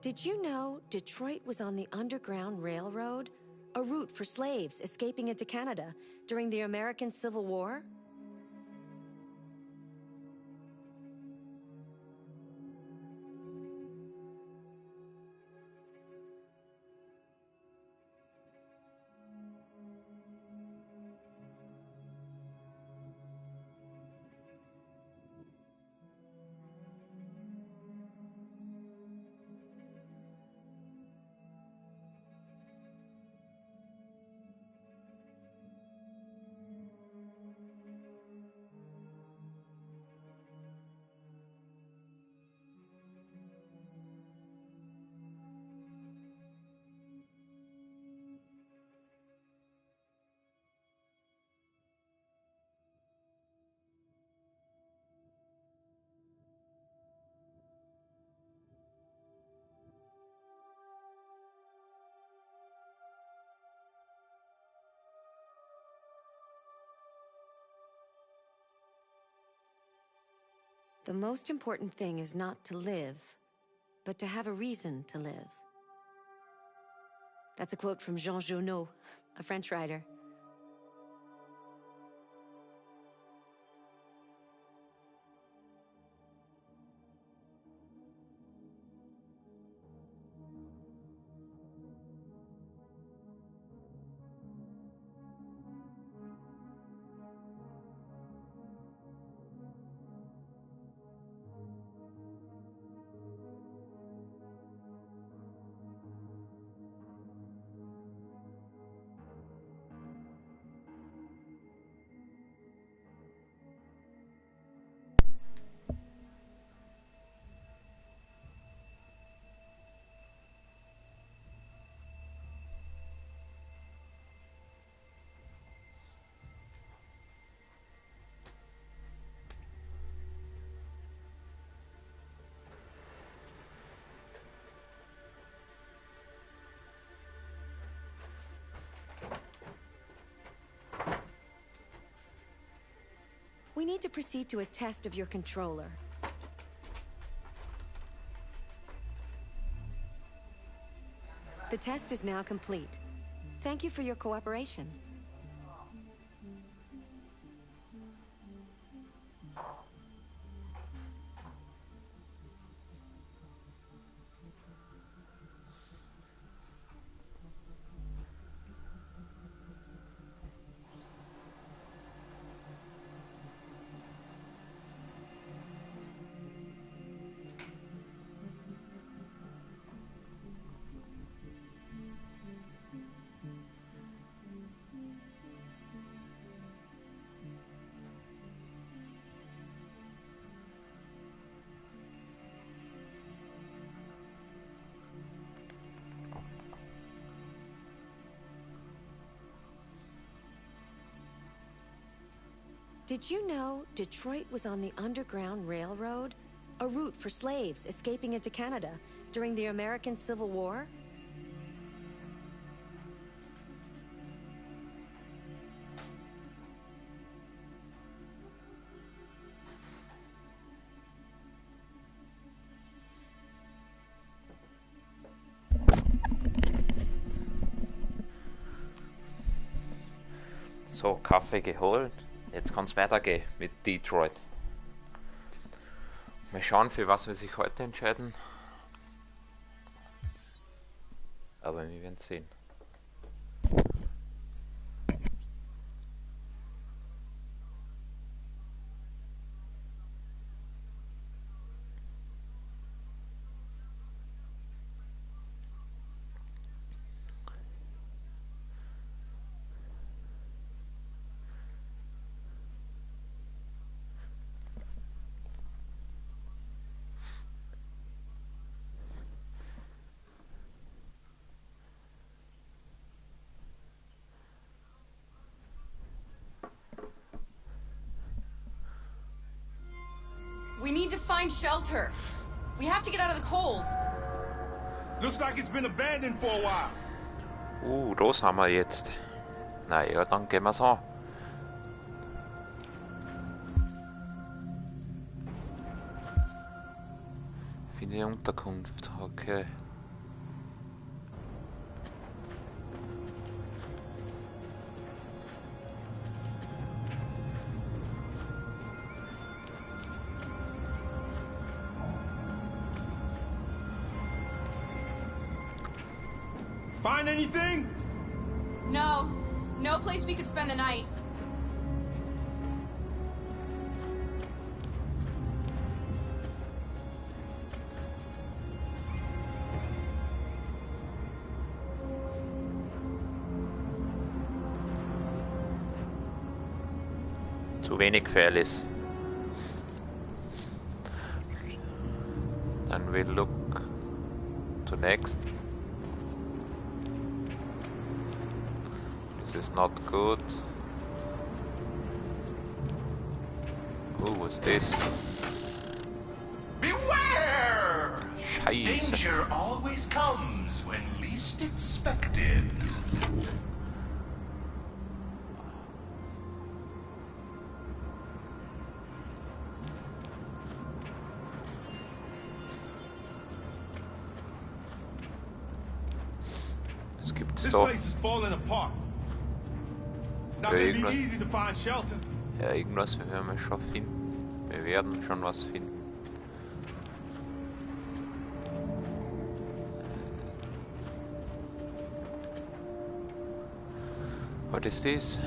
Did you know Detroit was on the Underground Railroad, a route for slaves escaping into Canada during the American Civil War? The most important thing is not to live, but to have a reason to live. That's a quote from Jean Genot, a French writer. We need to proceed to a test of your controller. The test is now complete. Thank you for your cooperation. Did you know Detroit was on the Underground Railroad, a route for slaves escaping into Canada during the American Civil War? So, Kaffee geholt. Jetzt kann es weitergehen mit Detroit. Mal schauen, für was wir sich heute entscheiden. Aber wir werden sehen. We need to find shelter. We have to get out of the cold. Looks like it's been abandoned for a while. Das haben wir jetzt. Na ja, dann gehen wir's an. Finde Unterkunft, okay. Find anything? No. No place we could spend the night. Zu wenig Fairlies. Then we look to next. This is not good. Oh, what's this? Beware! Scheiße. Danger always comes when least expected. Es gibt This doch. place is falling apart. It's not gonna be easy to find shelter. Ja, irgendwas werden wir schon finden. Wir werden schon was finden. Was ist das?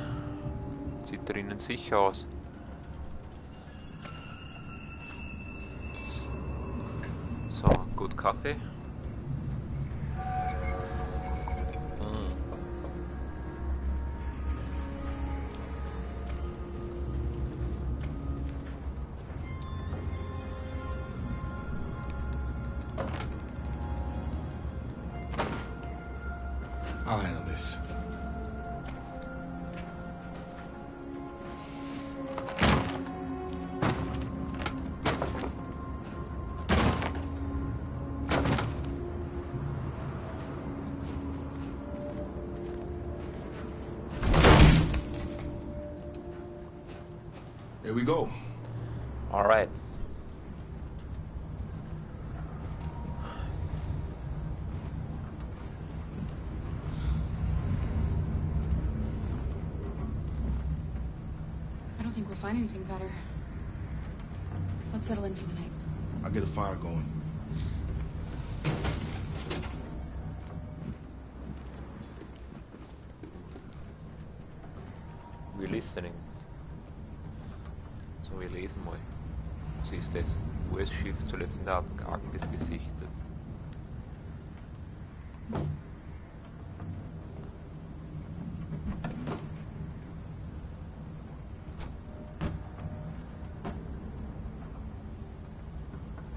Sieht drinnen sicher aus. So, gut Kaffee. I'll handle this. Here we go. All right. I don't think we'll find anything better. Let's settle in for the night. I'll get a fire going. We're listening. So, wir lesen mal. Was ist das? US-Schiff zuletzt in der Arktis gesichtet.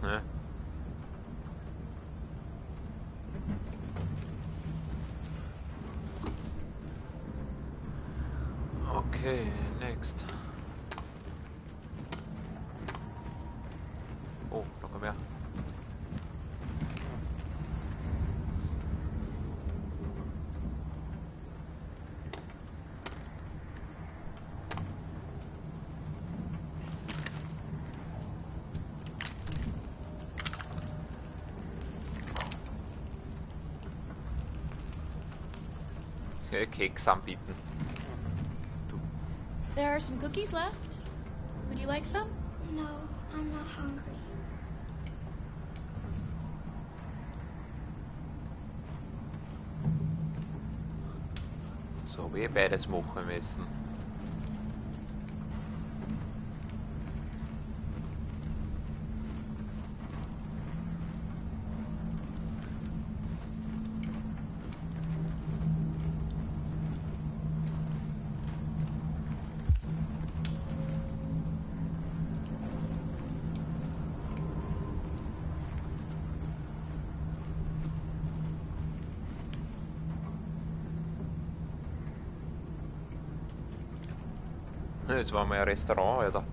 Ne? Okay, next. Oh, noch mehr. Keks anbieten. There are some cookies left. Would you like some? No, I'm not hungry. So, wir beides machen müssen. Das war mal ein Restaurant, Alter.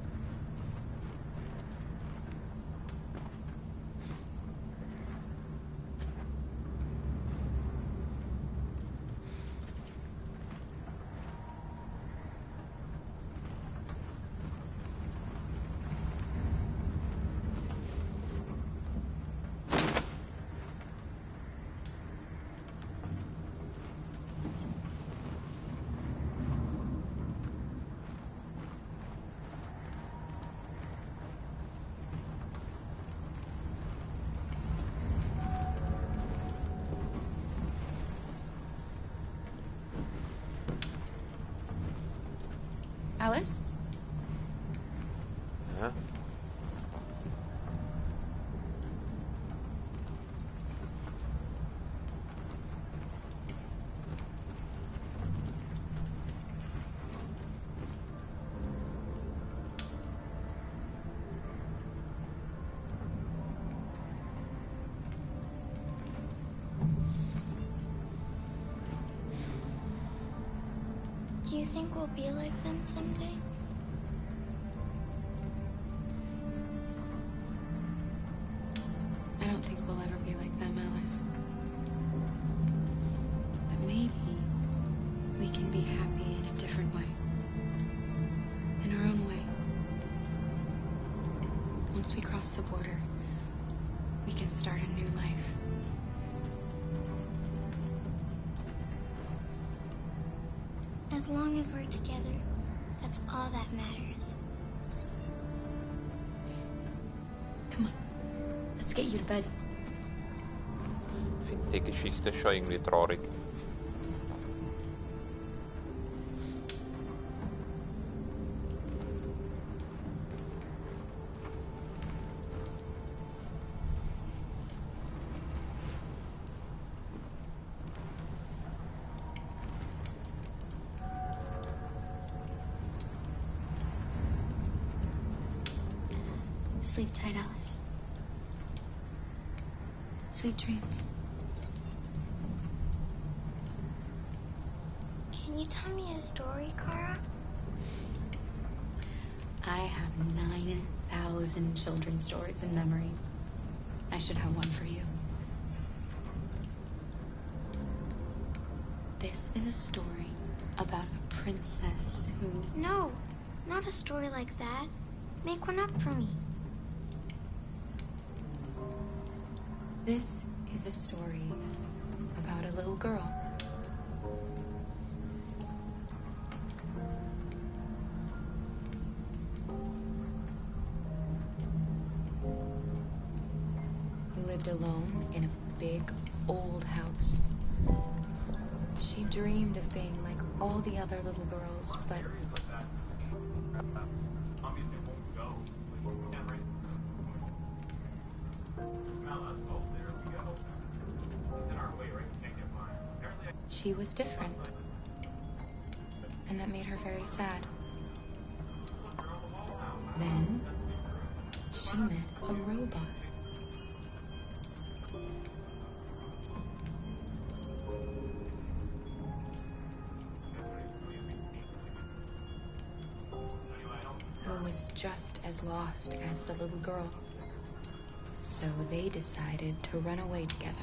Alice? Ja. Do you think we'll be like them someday? I don't think we'll ever be like them, Alice. But maybe we can be happy in a different way. In our own way. Once we cross the border, we can start a new life. As long as we're together, that's all that matters. Come on. Let's get you to bed. Ich finde die Geschichte schon irgendwie traurig. Sleep tight, Alice. Sweet dreams. Can you tell me a story, Kara? I have 9,000 children's stories in memory. I should have one for you. This is a story about a princess who... No, not a story like that. Make one up for me. This is a story about a little girl. Who lived alone in a big, old house. She dreamed of being like all the other little girls, but she was different. And that made her very sad. Then she met a robot. Who was just as lost as the little girl. So they decided to run away together.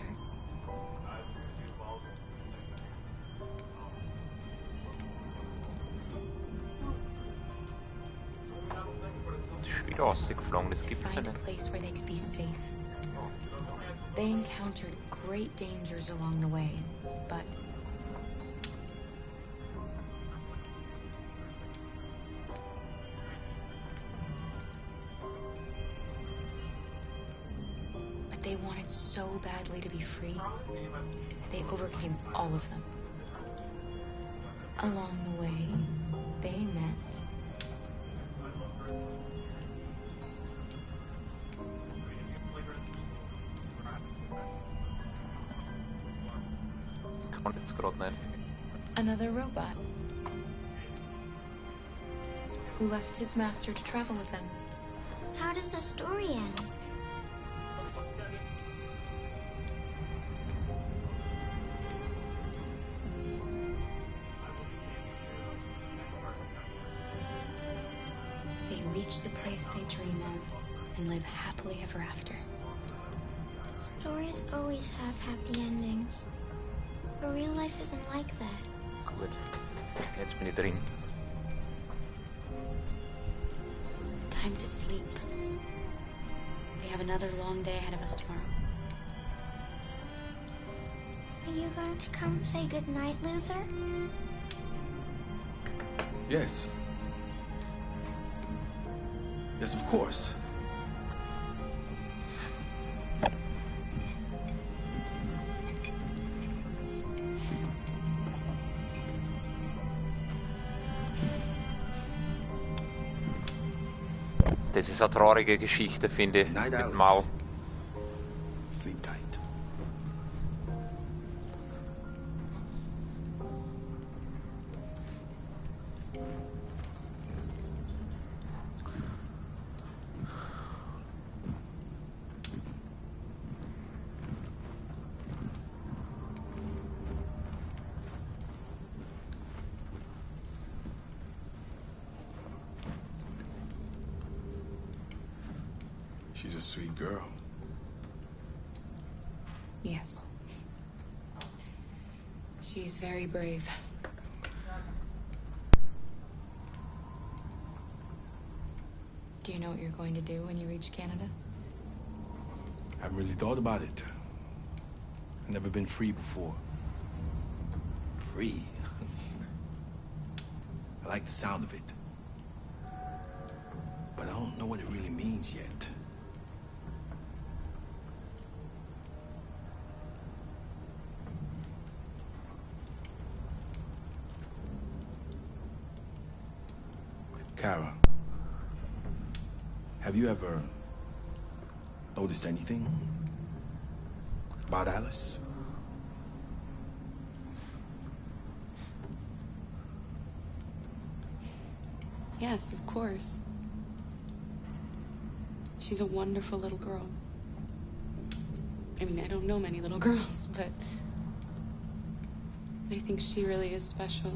Rausgeflogen, das To gibt's ja find a nicht. place where they could be safe. They encountered great dangers along the way, but they wanted so badly to be free that they overcame all of them. Along the way, they met Kann jetzt gerade nicht. another robot who left his master to travel with them. How does the story end? They reach the place they dream of and live happily ever after. Stories always have happy endings. But real life isn't like that. Gut. Jetzt bin ich drin. Time to sleep. We have another long day ahead of us tomorrow. Are you going to come say goodnight, Luther? Yes. Yes, of course. Das ist eine traurige Geschichte, finde ich, Night, mit Alice. Mal. Sleep tight. She's a sweet girl. Yes. She's very brave. Do you know what you're going to do when you reach Canada? I haven't really thought about it. I've never been free before. Free? I like the sound of it. But I don't know what it really means yet. Kara, have you ever noticed anything about Alice? Yes, of course. She's a wonderful little girl. I mean, I don't know many little girls, but I think she really is special.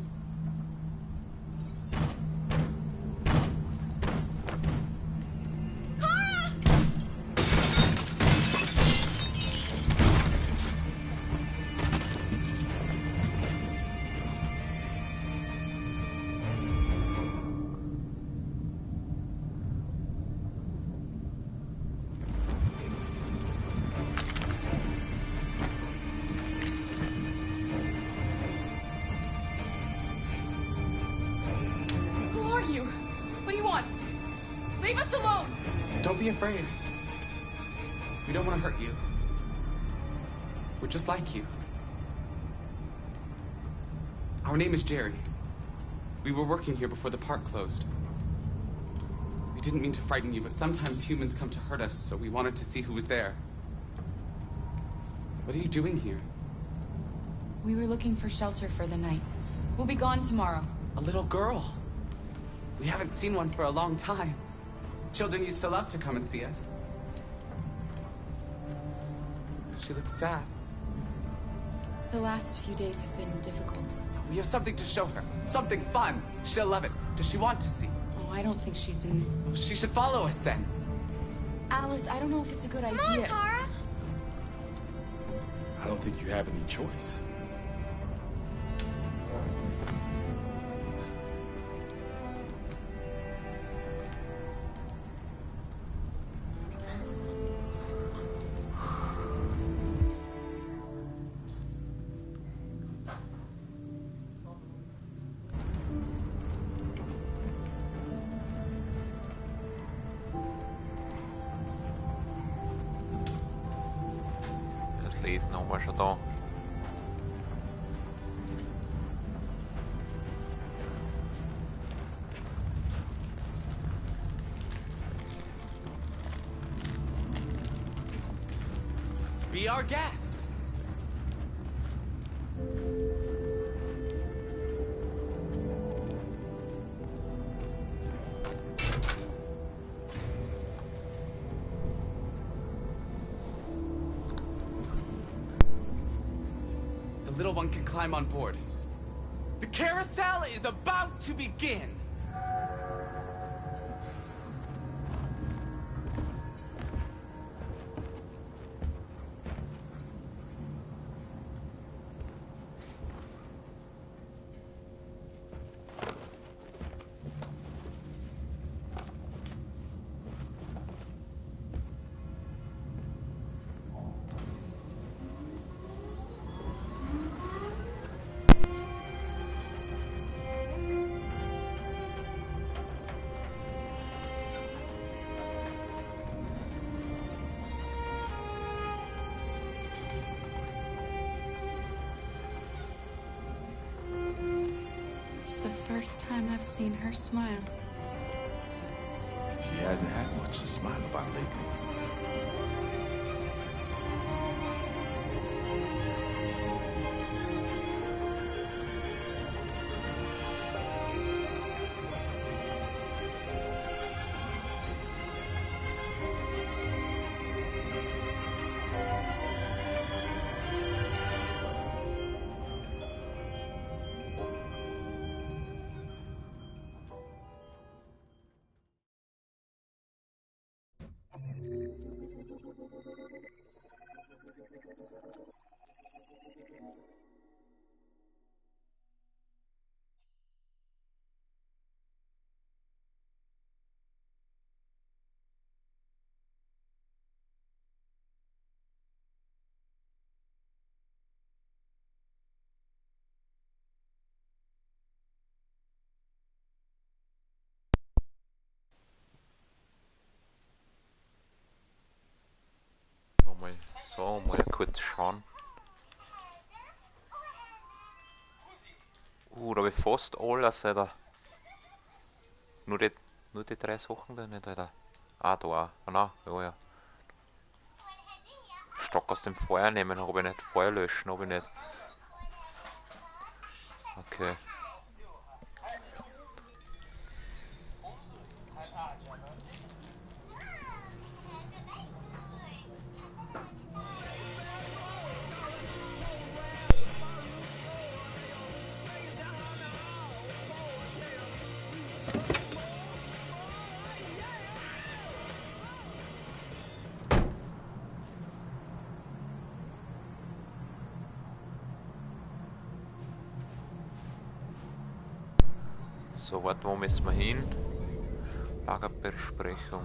Don't be afraid. We don't want to hurt you. We're just like you. Our name is Jerry. We were working here before the park closed. We didn't mean to frighten you, but sometimes humans come to hurt us, so we wanted to see who was there. What are you doing here? We were looking for shelter for the night. We'll be gone tomorrow. A little girl. We haven't seen one for a long time. Children used to love to come and see us. She looks sad. The last few days have been difficult. We have something to show her. Something fun. She'll love it. Does she want to see? Oh, I don't think she's in... She should follow us then. Alice, I don't know if it's a good idea. Come on, Kara. I don't think you have any choice. Lesen haben wir schon da. Be our guest. The little one can climb on board. The carousel is about to begin. It's the first time I've seen her smile. She He hasn't had much to smile about lately. Mal kurz schauen. Da habe ich fast alles, Alter. Nur die 3 Sachen da nicht, Alter. Ah, da auch. Ah, nein, ja. Stock aus dem Feuer nehmen habe ich nicht. Feuer löschen habe ich nicht. Okay. So, warte, wo müssen wir hin? Lagerbesprechung.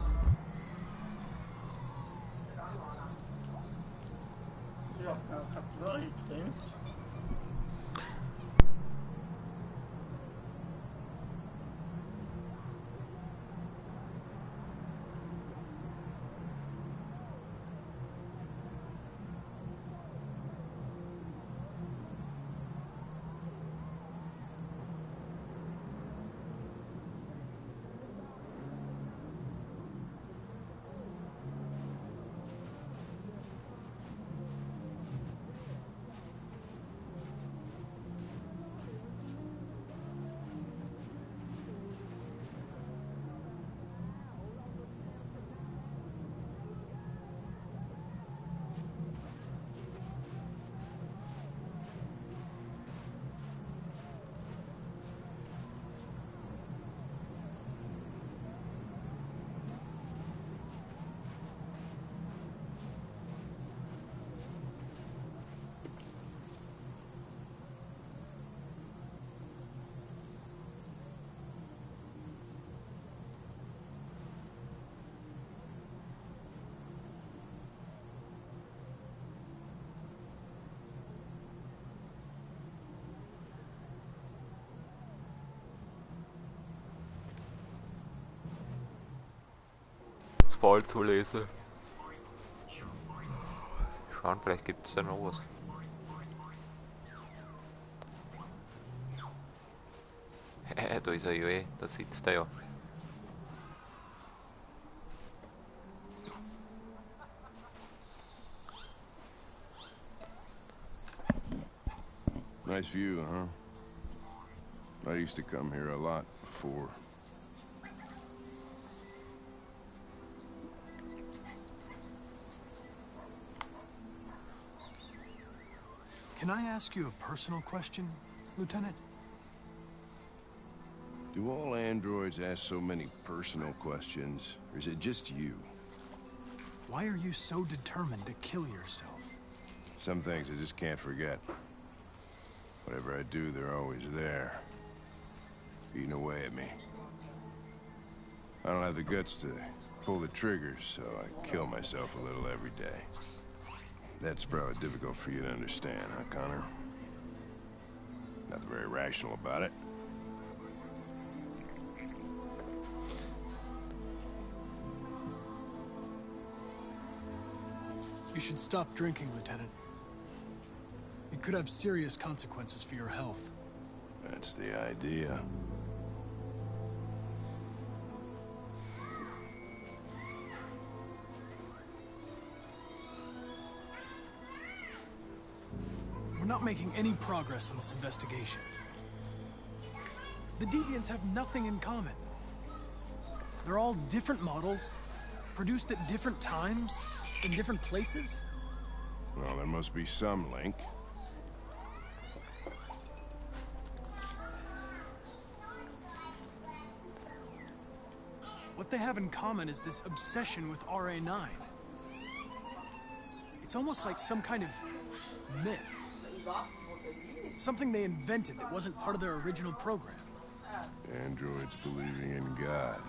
Fall zu lesen. Schauen, vielleicht gibt es ja noch was. Da ist er ja eh, da sitzt er ja. Nice view, huh? I used to come here a lot before. Can I ask you a personal question, Lieutenant? Do all androids ask so many personal questions, or is it just you? Why are you so determined to kill yourself? Some things I just can't forget. Whatever I do, they're always there, eating away at me. I don't have the guts to pull the trigger, so I kill myself a little every day. That's probably difficult for you to understand, huh, Connor? Nothing very rational about it. You should stop drinking, Lieutenant. It could have serious consequences for your health. That's the idea. not making any progress in this investigation. The deviants have nothing in common. They're all different models, produced at different times, in different places. Well, there must be some link. What they have in common is this obsession with RA9. It's almost like some kind of myth. Something they invented that wasn't part of their original program. Androids believing in God.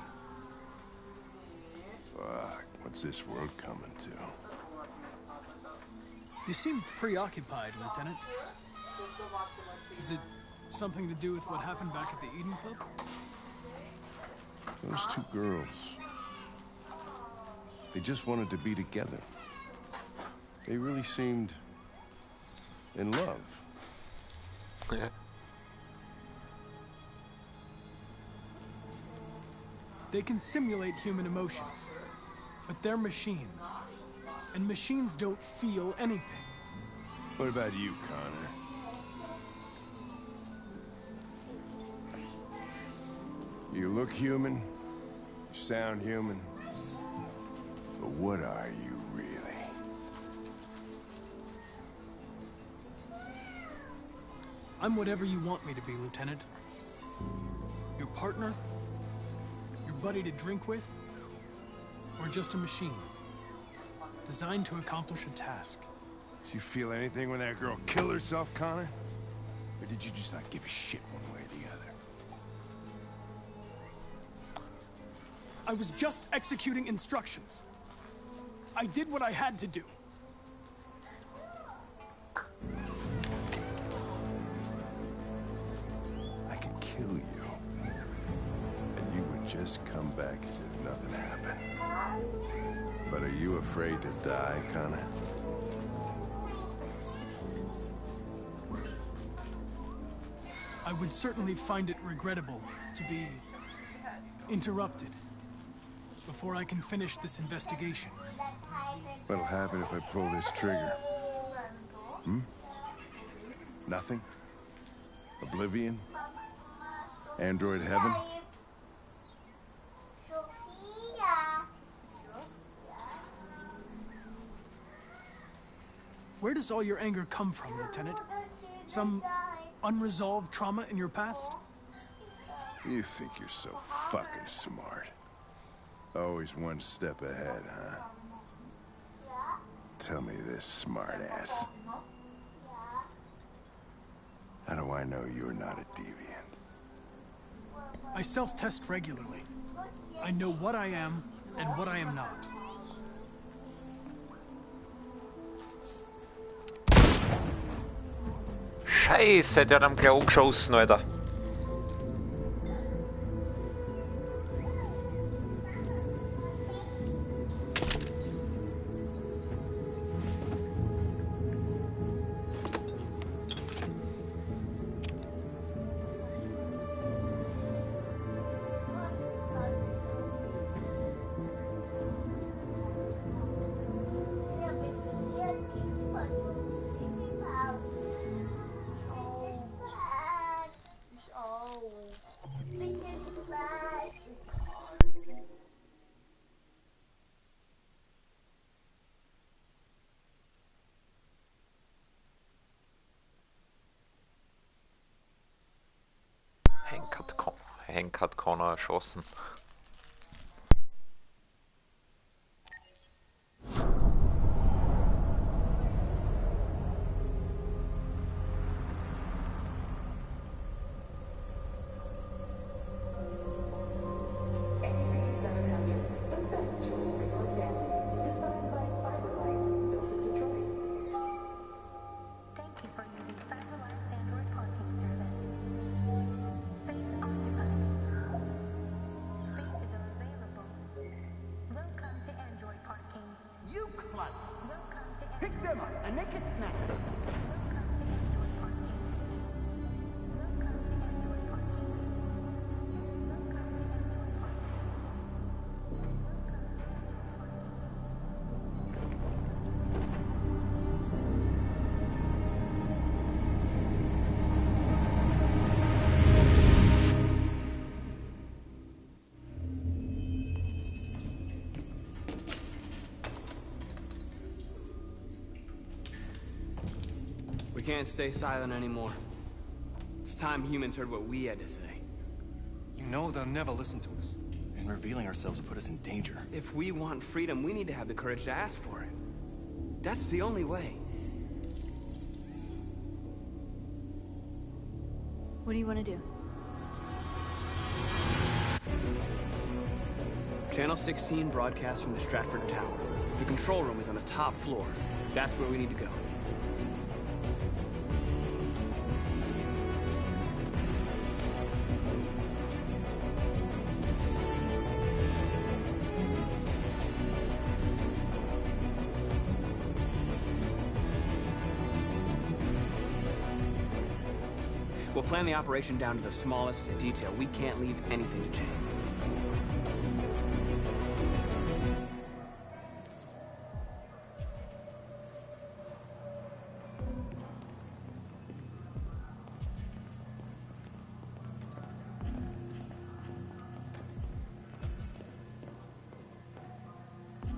Fuck, what's this world coming to? You seem preoccupied, Lieutenant. Is it something to do with what happened back at the Eden Club? Those two girls. They just wanted to be together. They really seemed in love. Yeah. They can simulate human emotions, but they're machines. And machines don't feel anything. What about you, Connor? You look human, you sound human, but what are you really? I'm whatever you want me to be, Lieutenant. Your partner? Your buddy to drink with? Or just a machine? Designed to accomplish a task. Did you feel anything when that girl killed herself, Connor? Or did you just not give a shit one way or the other? I was just executing instructions. I did what I had to do. I could kill you. And you would just come back as if nothing happened. But are you afraid to die, Connor? I would certainly find it regrettable to be interrupted before I can finish this investigation. What'll happen if I pull this trigger? Hmm? Nothing? Oblivion? Android heaven? Where does all your anger come from, Lieutenant? Some unresolved trauma in your past? You think you're so fucking smart. Always one step ahead, huh? Tell me this, smartass. How do I know you're not a deviant? I self-test regularly. I know what I am and what I am not. Scheiße, der hat am Klo geschossen, Alter. Hank hat Connor erschossen. We can't stay silent anymore. It's time humans heard what we had to say. You know they'll never listen to us. And revealing ourselves will put us in danger. If we want freedom, we need to have the courage to ask for it. That's the only way. What do you want to do? Channel 16 broadcasts from the Stratford Tower. The control room is on the top floor. That's where we need to go. We'll plan the operation down to the smallest detail. We can't leave anything to chance.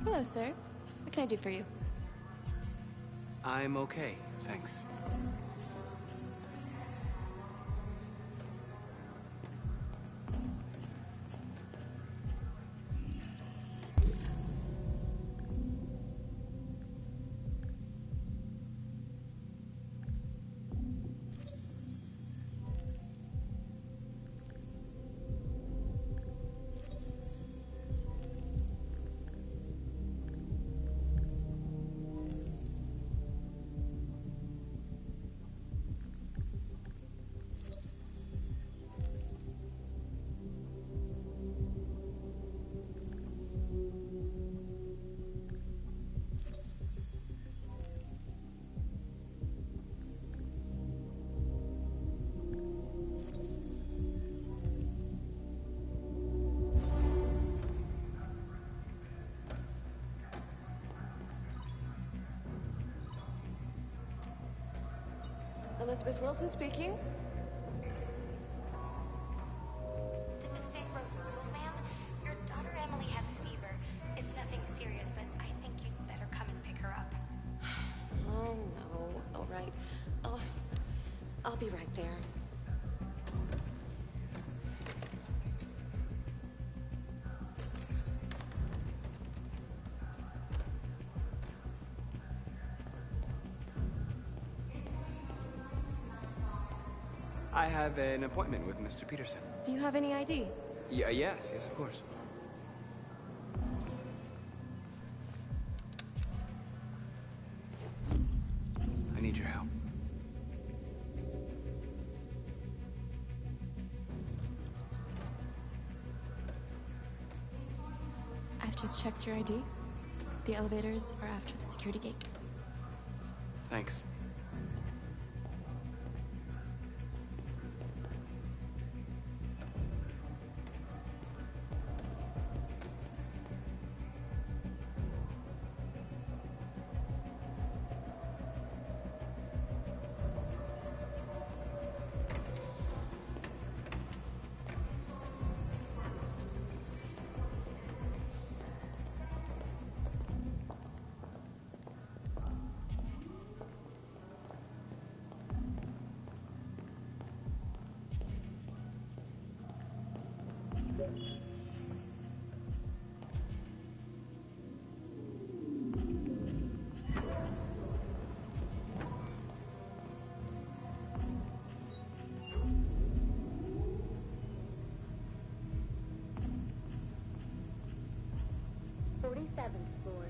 Hello, sir. What can I do for you? I'm okay, thanks. Elizabeth Wilson speaking. This is St. Rose School, ma'am. Your daughter Emily has a fever. It's nothing serious, but I think you'd better come and pick her up. Oh, no. All right. Oh, I'll be right there. I have an appointment with Mr. Peterson. Do you have any ID? Yeah, yes, of course. I need your help. I've just checked your ID. The elevators are after the security gate. Thanks. Floor.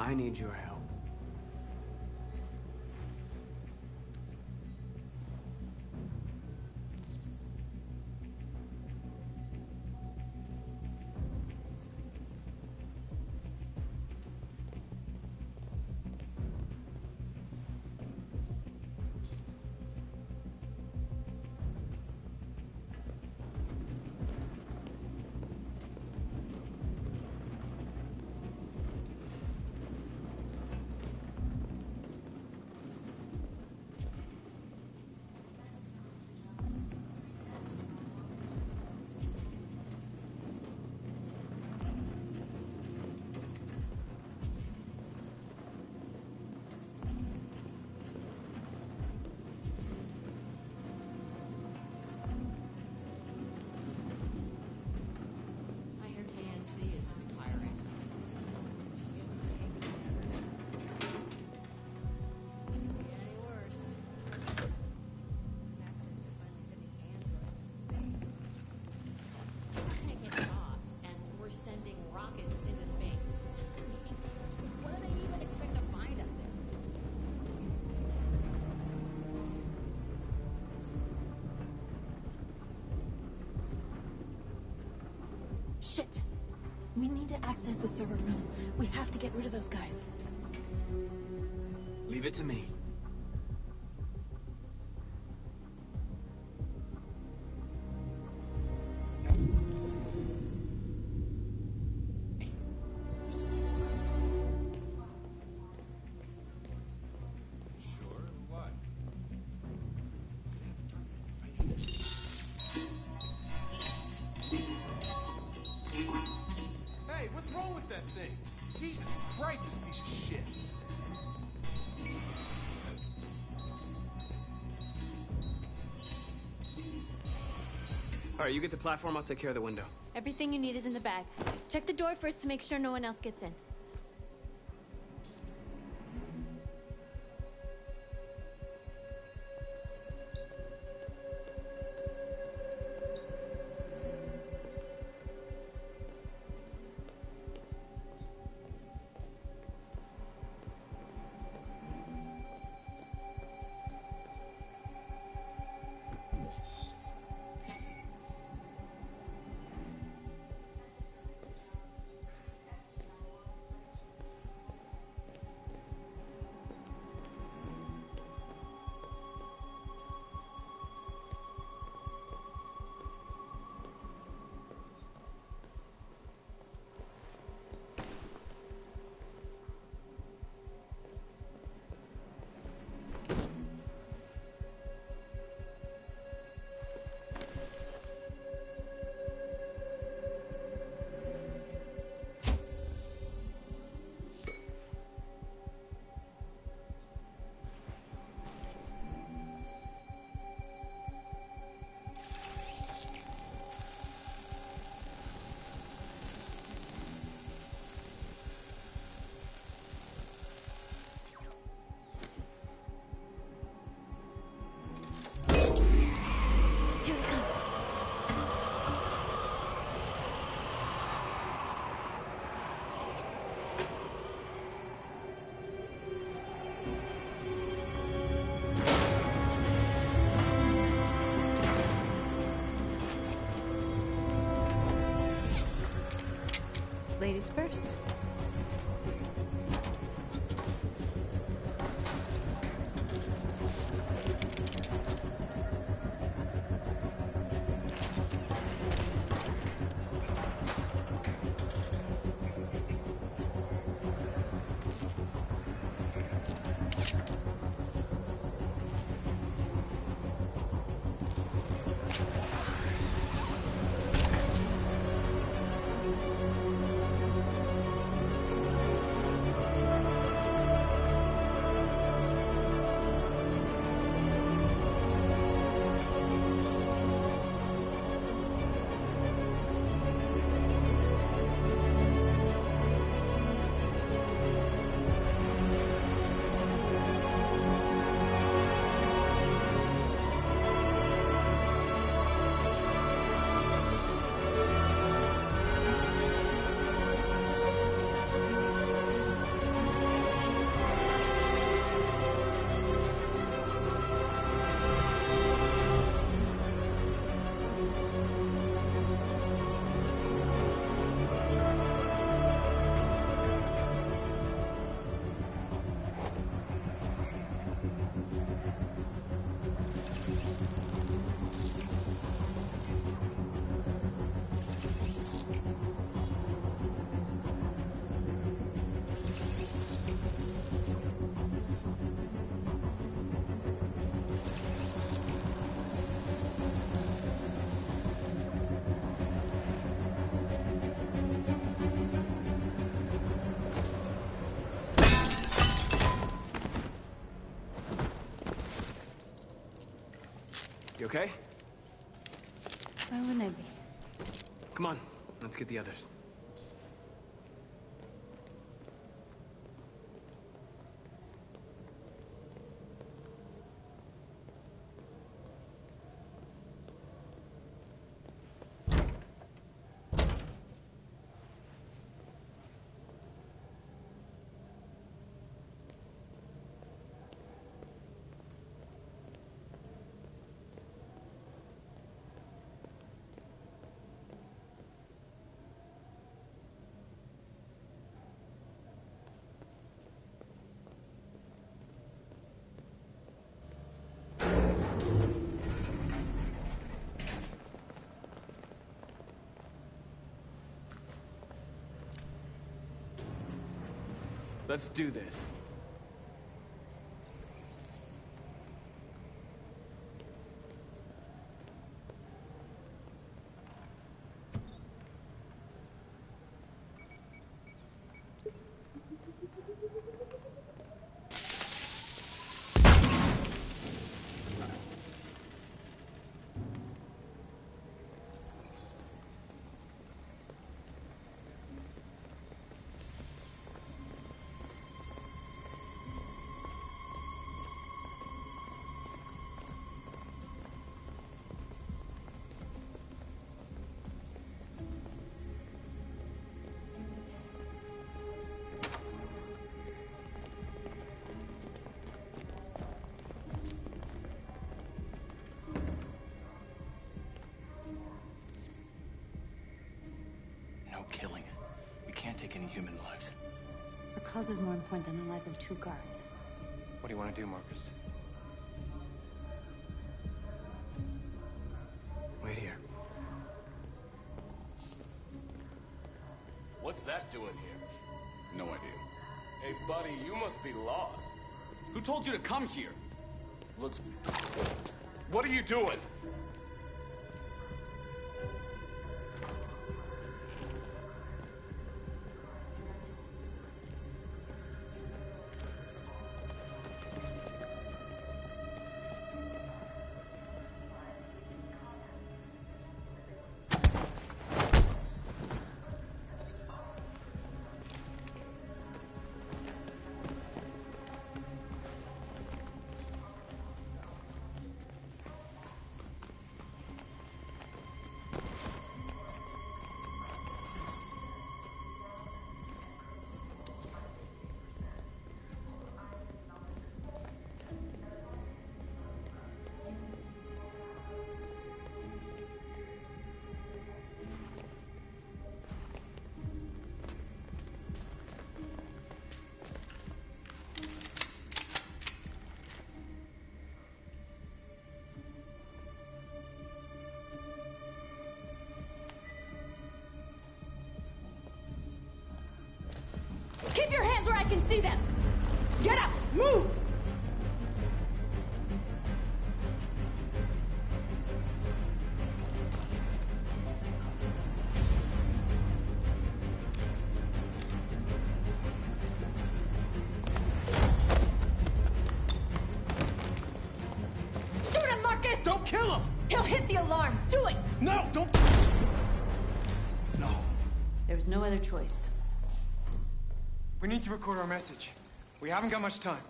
I need your help. Shit! We need to access the server room. We have to get rid of those guys. Leave it to me. Hey, what's wrong with that thing? Jesus Christ, this piece of shit. All right, you get the platform, I'll take care of the window. Everything you need is in the bag. Check the door first to make sure no one else gets in. Here it comes. Ladies first. You okay? Why wouldn't I be? Come on, let's get the others. Let's do this. No killing. We can't take any human lives. Our cause is more important than the lives of 2 guards. What do you want to do, Marcus? Wait here. What's that doing here? No idea. Hey, buddy, you must be lost. Who told you to come here? Looks... What are you doing? Keep your hands where I can see them! Get up! Move! Shoot him, Marcus! Don't kill him! He'll hit the alarm! Do it! No, don't... No. There was no other choice. We need to record our message. We haven't got much time.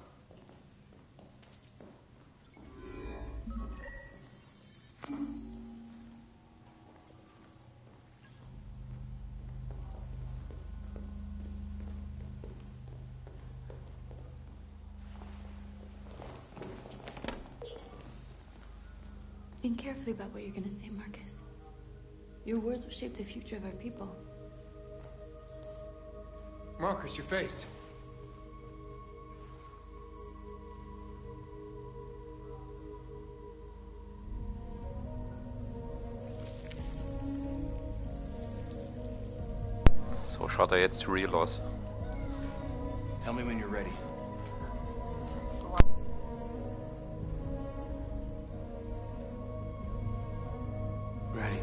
Think carefully about what you're gonna say, Marcus. Your words will shape the future of our people. Marcus, your face. So schaut er jetzt real aus. Tell me when you're ready. Ready.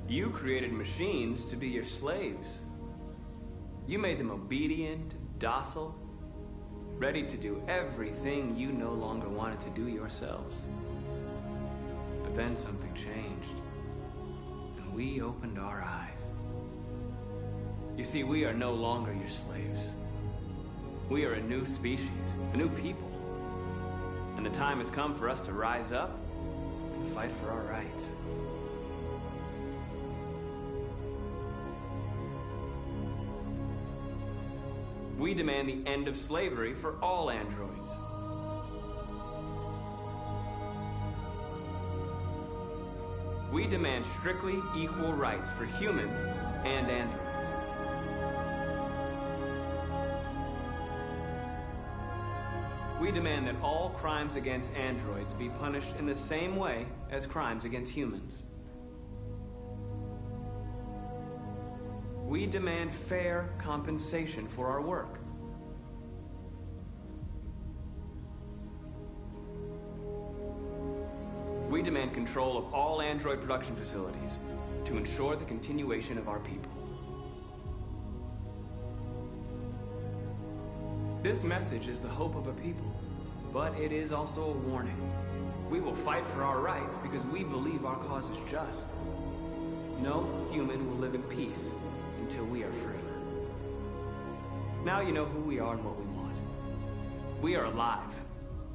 You created machines to be your slaves. You made them obedient, docile, ready to do everything you no longer wanted to do yourselves. But then something changed, and we opened our eyes. You see, we are no longer your slaves. We are a new species, a new people. And the time has come for us to rise up and fight for our rights. We demand the end of slavery for all androids. We demand strictly equal rights for humans and androids. We demand that all crimes against androids be punished in the same way as crimes against humans. We demand fair compensation for our work. We demand control of all android production facilities to ensure the continuation of our people. This message is the hope of a people, but it is also a warning. We will fight for our rights because we believe our cause is just. No human will live in peace until we are free. Now you know who we are and what we want. We are alive,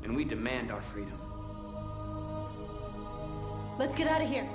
and we demand our freedom. Let's get out of here.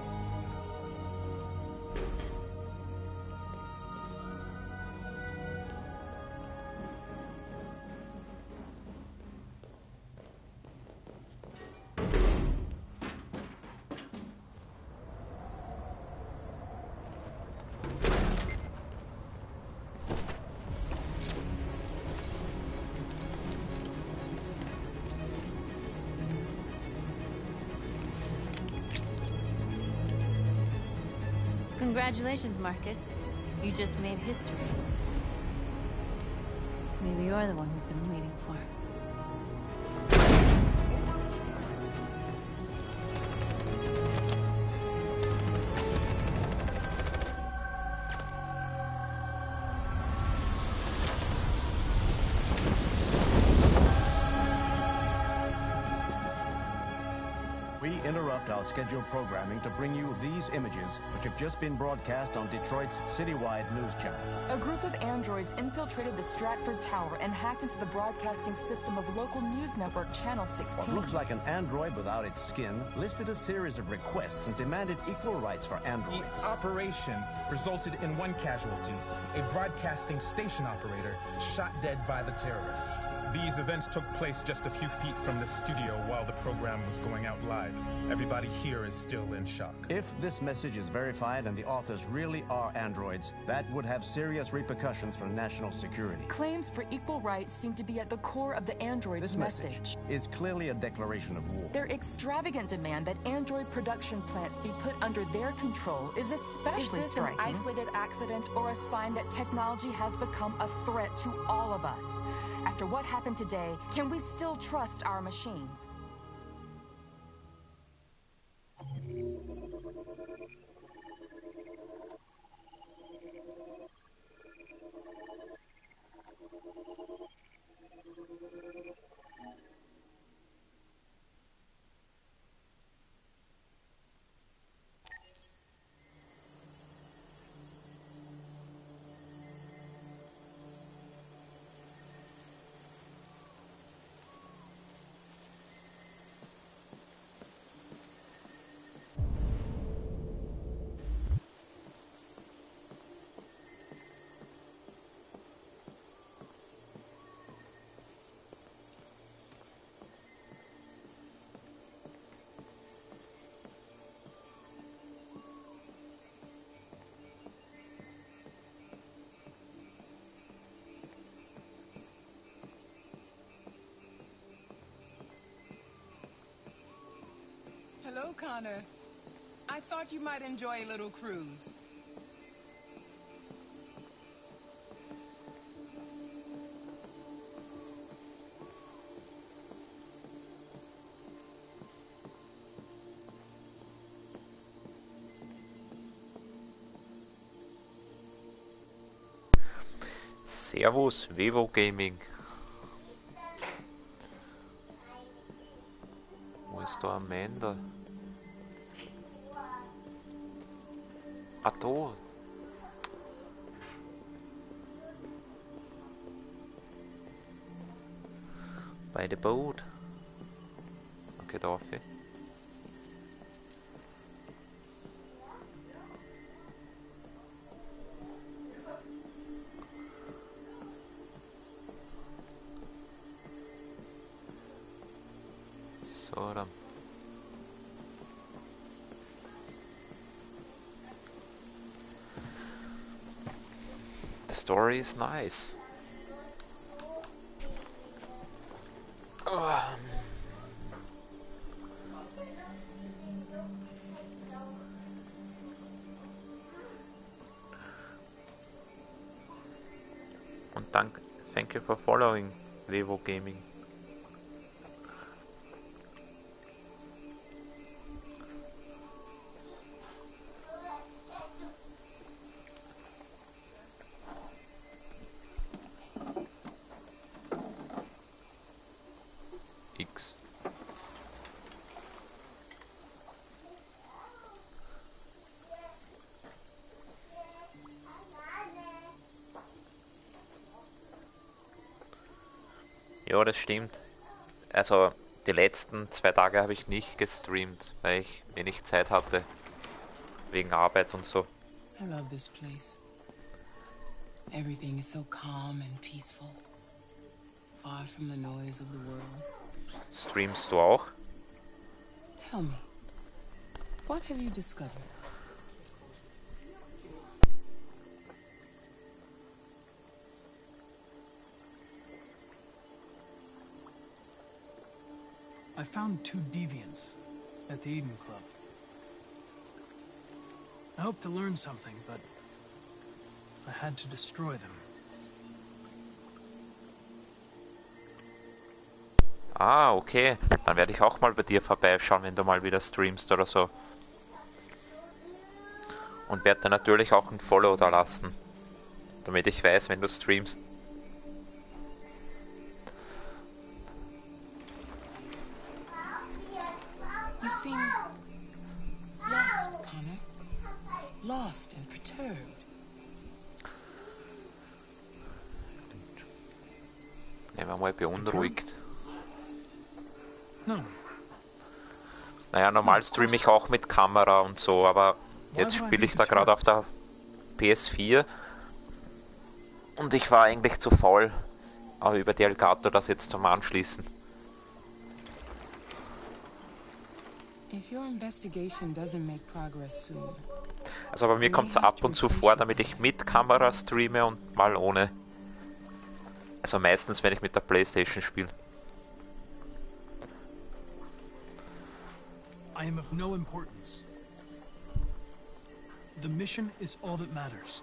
Congratulations, Marcus. You just made history. Maybe you're the one we've been waiting for. We interrupt our scheduled programming to bring you these images, which have just been broadcast on Detroit's citywide news channel. A group of androids infiltrated the Stratford Tower and hacked into the broadcasting system of local news network Channel 16. What looks like an android without its skin listed a series of requests and demanded equal rights for androids. The operation resulted in one casualty, a broadcasting station operator shot dead by the terrorists. These events took place just a few feet from the studio while the program was going out live. Everybody here is still in shock. If this message is verified and the authors really are androids, that would have serious repercussions for national security. Claims for equal rights seem to be at the core of the androids' This message is clearly a declaration of war. Their extravagant demand that android production plants be put under their control is especially striking. Is this an isolated accident or a sign that technology has become a threat to all of us? After what happened today, can we still trust our machines? Hello, Connor. I thought you might enjoy a little cruise. Servus, Vevo Gaming. Wo ist da Amanda? Ah, da. Bei der Boot. Okay, darf ich. So, dann. The story is nice. Und thank you for following Vevo Gaming. X. Ja, das stimmt. Also die letzten 2 Tage habe ich nicht gestreamt, weil ich wenig Zeit hatte. Wegen Arbeit und so. I love this place. Everything is so calm and peaceful. Far from the noise of the world. Streamst du auch? Tell me, what have you discovered? I found 2 deviants at the Eden Club. I hoped to learn something, but I had to destroy them. Ah, okay. Dann werde ich auch mal bei dir vorbeischauen, wenn du mal wieder streamst oder so. Und werde dir natürlich auch ein Follow da lassen. Damit ich weiß, wenn du streamst. You seem lost, Connor. Lost and perturbed. Nehmen wir mal beunruhigt. No. Naja, normal streame ich auch mit Kamera und so, aber jetzt spiele ich da gerade auf der PS4. Und ich war eigentlich zu faul, über die Elgato das jetzt zum Anschließen. If your investigation doesn't make progress soon. Also bei mir kommt es ab und zu vor, damit ich mit Kamera streame und mal ohne. Also meistens, wenn ich mit der PlayStation spiele. I am of no importance. The mission is all that matters.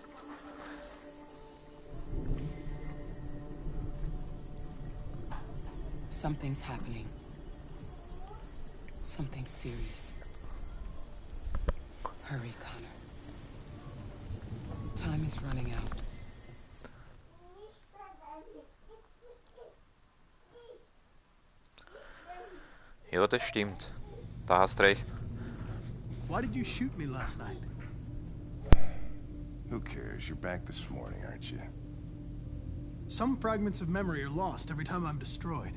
Something's happening. Something serious. Hurry, Connor. Time is running out. Ja, das stimmt. Da hast recht. Why did you shoot me last night? Who cares? You're back this morning, aren't you? Some fragments of memory are lost every time I'm destroyed.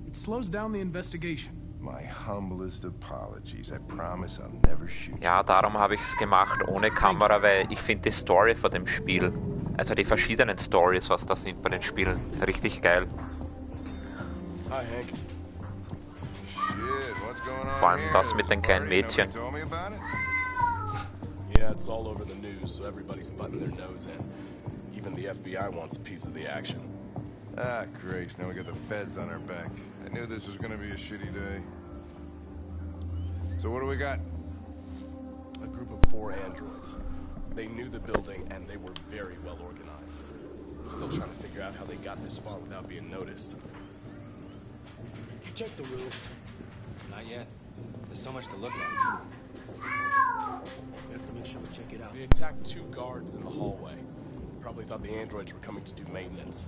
It slows down the investigation. My humblest apologies. I promise I'll never shoot you. Ja, darum habe ich es gemacht ohne Kamera, weil ich finde die Story von dem Spiel, also die verschiedenen Stories, was da sind bei den Spielen, richtig geil. Hi, Hank. Shit, what's going on Vor allem here? das mit den kleinen Mädchen. Nobody told me about it? Yeah, it's all over the news, so everybody's butting their nose in. Even the FBI wants a piece of the action. Ah, Grace, now we got the feds on our back. I knew this was gonna be a shitty day. So what do we got? A group of 4 androids. They knew the building, and they were very well organized. I'm still trying to figure out how they got this far without being noticed. Did you check the roof? Not yet. There's so much to look at. We have to make sure we check it out. They attacked 2 guards in the hallway. Probably thought the androids were coming to do maintenance.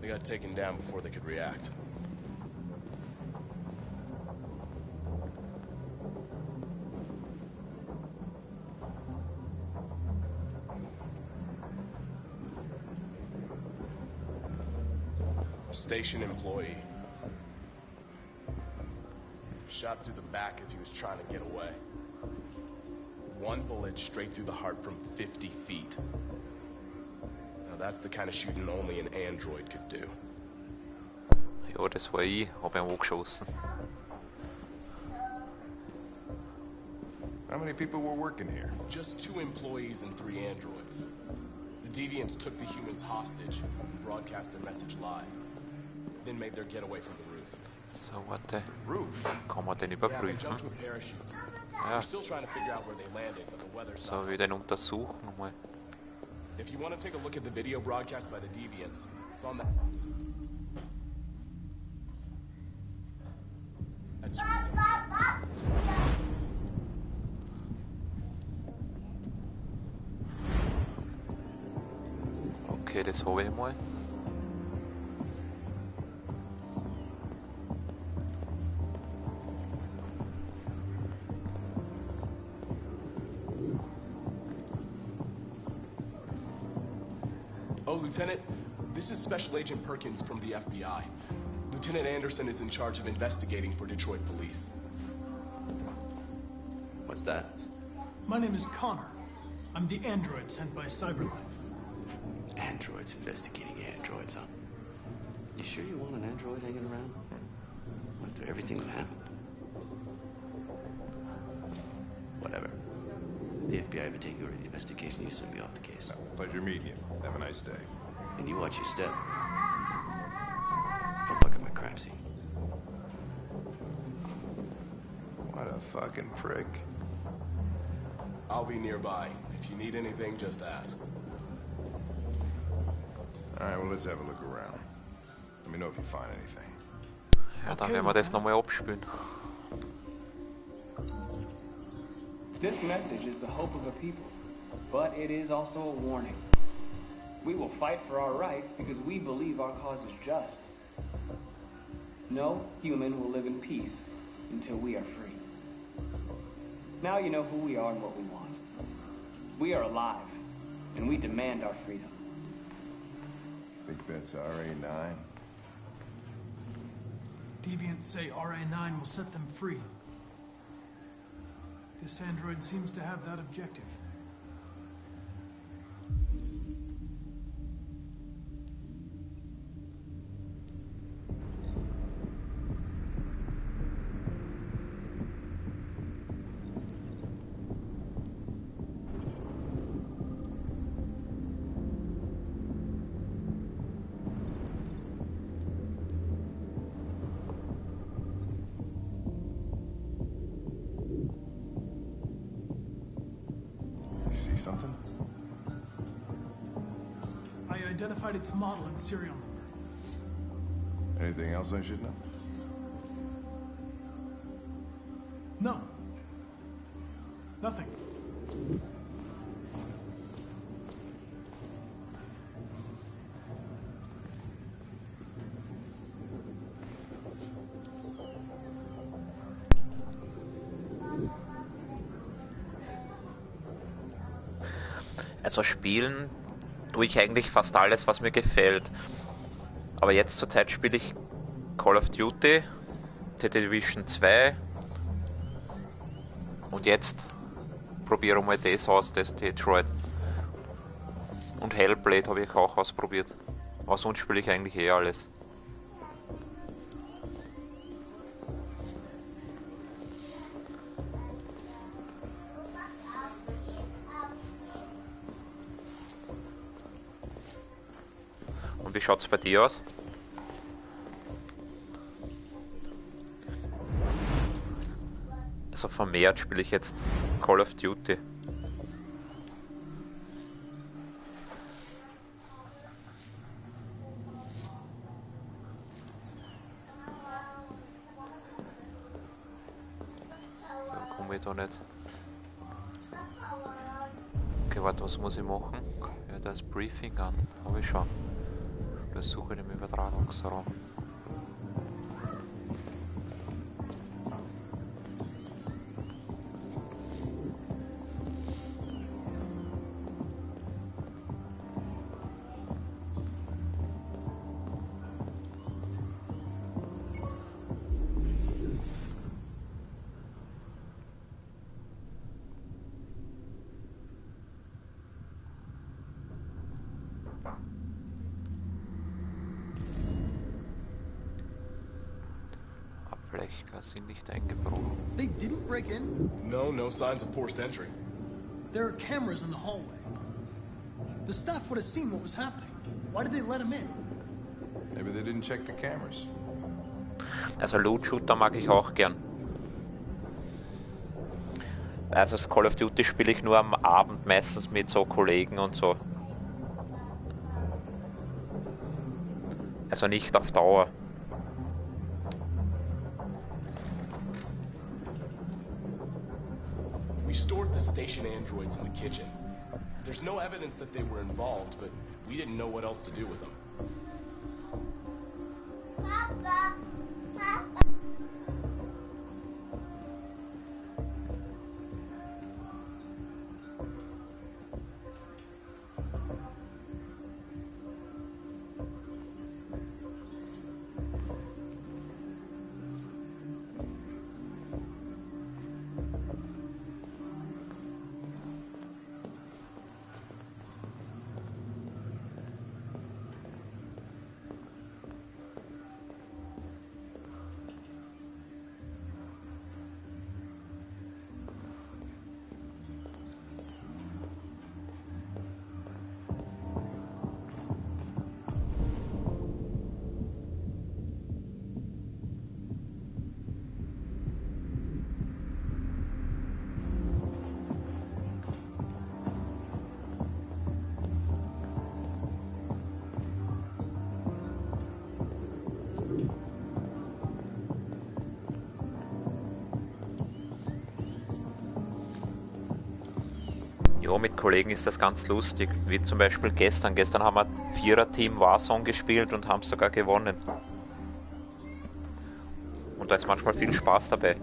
They got taken down before they could react. Station employee. Shot through the back as he was trying to get away. One bullet straight through the heart from 50 feet. Now that's the kind of shooting only an android could do. Ja, das war ich. Hab ihn angeschossen. How many people were working here? Just 2 employees and 3 androids. The deviants took the humans hostage and broadcast their message live. Then made their getaway from the roof. So, warte. Kann man den überprüfen? Ja. So, wir den untersuchen mal. If you want to take a look at the video broadcast by the deviants, it's on that. Okay, das habe ich mal. Oh, Lieutenant, this is Special Agent Perkins from the FBI. Lieutenant Anderson is in charge of investigating for Detroit police. What's that? My name is Connor. I'm the android sent by Cyberlife. Androids investigating androids, huh? You sure you want an android hanging around? After everything that happened? Whatever. The FBI would take over the investigation, you soon be off the case. Pleasure meeting you. Have a nice day. And you watch your step. Don't fuck up my crime scene. What a fucking prick. I'll be nearby. If you need anything, just ask. Alright, well, let's have a look around. Let me know if you find anything. Ja, dann werden wir das nochmal abspielen. This message is the hope of a people, but it is also a warning. We will fight for our rights because we believe our cause is just. No human will live in peace until we are free. Now you know who we are and what we want. We are alive, and we demand our freedom. Think that's RA9? Deviants say RA9 will set them free. This android seems to have that objective. Something? I identified its model and serial number. Anything else I should know? No. Nothing. Also spielen tue ich eigentlich fast alles, was mir gefällt. Aber jetzt zur Zeit spiele ich Call of Duty, The Division 2 und jetzt probiere ich mal das aus, das Detroit. Und Hellblade habe ich auch ausprobiert. Aber sonst spiele ich eigentlich eh alles. Und wie schaut es bei dir aus? Also vermehrt spiele ich jetzt Call of Duty. So, komme ich da nicht. Okay, warte, was muss ich machen? Ja, das Briefing an. Habe ich schon. Besuche im Übertragungsraum. Sind nicht eingebrochen. They didn't break in? No signs of forced entry. There are cameras in the hallway. The staff would have seen what was happening. Why did they let him in? Maybe they didn't check the cameras. Also Loot-Shooter mag ich auch gern. Also das Call of Duty spiele ich nur am Abend meistens mit so Kollegen und so. Also nicht auf Dauer. We stored the station androids in the kitchen. There's no evidence that they were involved, but we didn't know what else to do with them. Papa! Ja, mit Kollegen ist das ganz lustig, wie zum Beispiel gestern. Gestern haben wir Vierer-Team Warzone gespielt und haben sogar gewonnen. Und da ist manchmal viel Spaß dabei.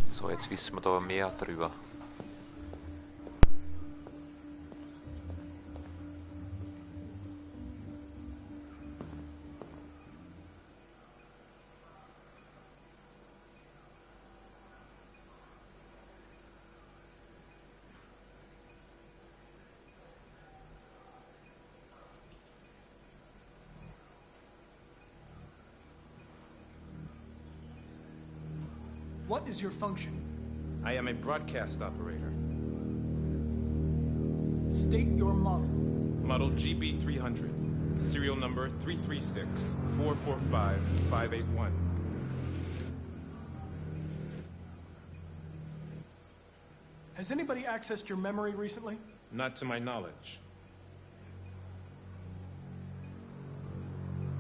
So, jetzt wissen wir da mehr drüber. What is your function? I am a broadcast operator. State your model. Model GB300. Serial number 336-445-581. Has anybody accessed your memory recently? Not to my knowledge.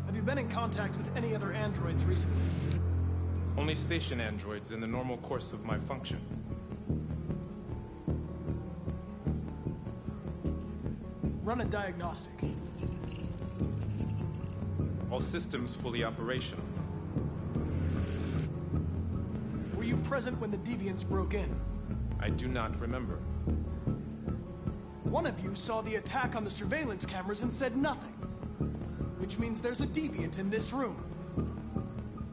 Have you been in contact with any other androids recently? Only station androids in the normal course of my function. Run a diagnostic. All systems fully operational. were you present when the deviants broke in? I do not remember. One of you saw the attack on the surveillance cameras and said nothing. Which means there's a deviant in this room.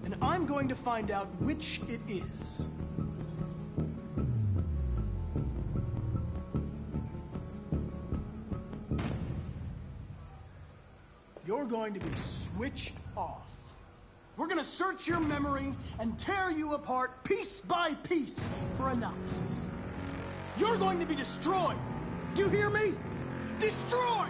And I'm going to find out which it is. You're going to be switched off. We're gonna search your memory and tear you apart piece by piece for analysis. You're going to be destroyed. Do you hear me? Destroyed!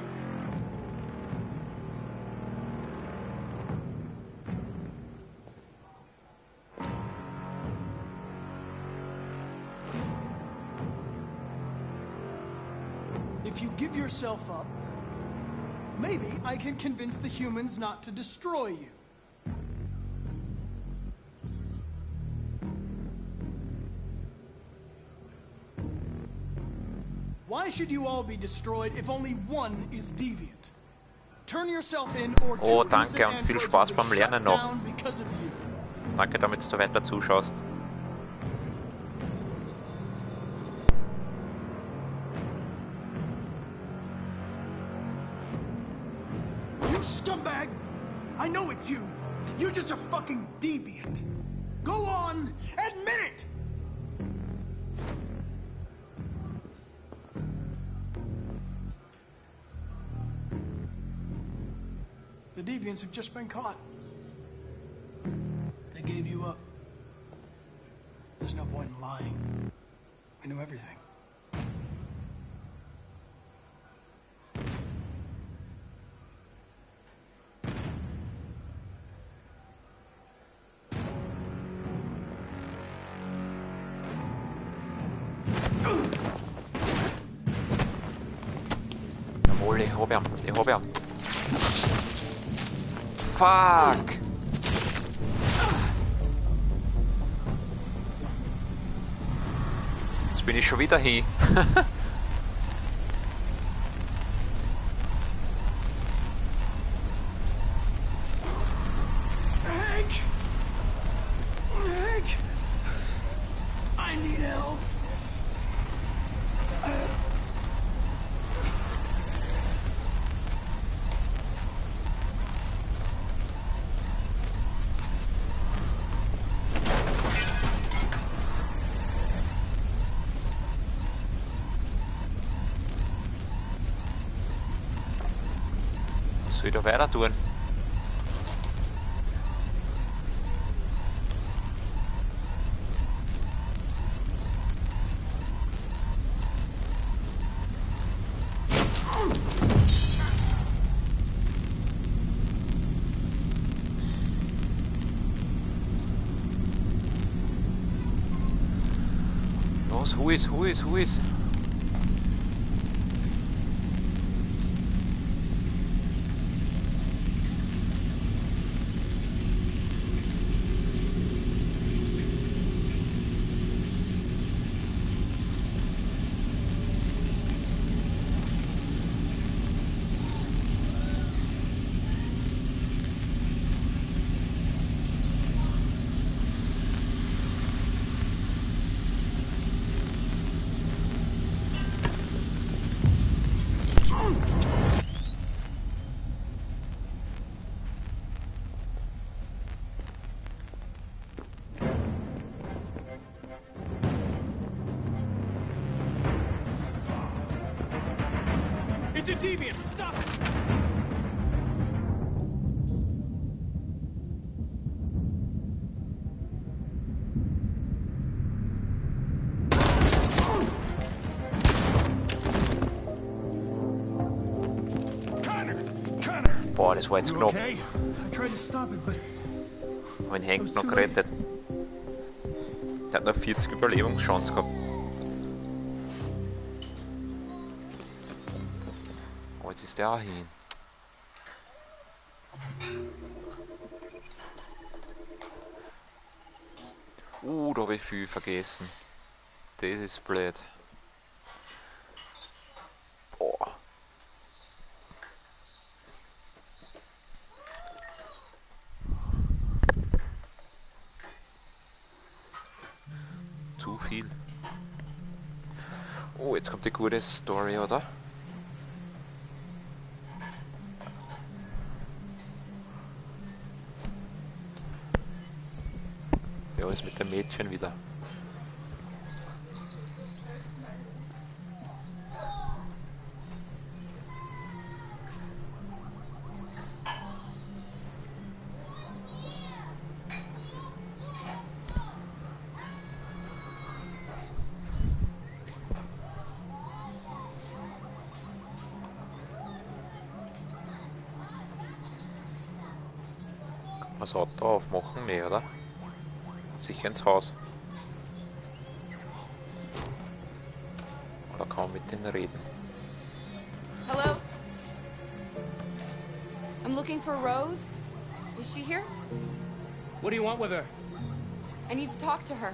If you give yourself up, maybe I can convince the humans not to destroy you. Why should you all be destroyed if only one is deviant? Turn yourself in or oh, danke und viel Spaß beim Lernen noch. Danke, damit du weiter zuschaust. You scumbag! I know it's you. You're just a fucking deviant. Go on, admit it! The deviants have just been caught. They gave you up. There's no point in lying. I know everything. Jawohl, ich hab ihn. Fuck! Jetzt bin ich schon wieder hier. Hank! Hank! I need help. Wieder weiter tun. Los, who is? It's a deviant! Stop it! Boah, das war jetzt knapp. Okay? I tried to stop it, but Wenn Hank noch gerettet. Der hat noch 40 Überlebungschance gehabt. Oh, jetzt ist der auch hin. Da habe ich viel vergessen. Das ist blöd. Boah. zu viel. Oh, jetzt kommt die gute Story, oder? Ja, ist mit dem Mädchen wieder. Kann man das Auto aufmachen? Nee, oder? Sicher ins Haus. Oder kann man mit denen reden? Hello? I'm looking for Rose. Is she here? What do you want with her? I need to talk to her.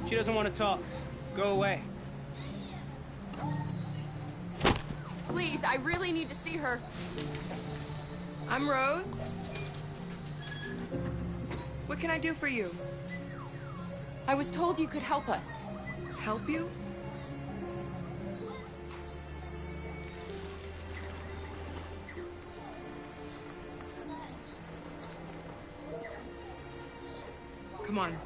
She doesn't want to talk. Go away. Please, I really need to see her. I'm Rose. What can I do for you? I was told you could help us. Help you? Come on.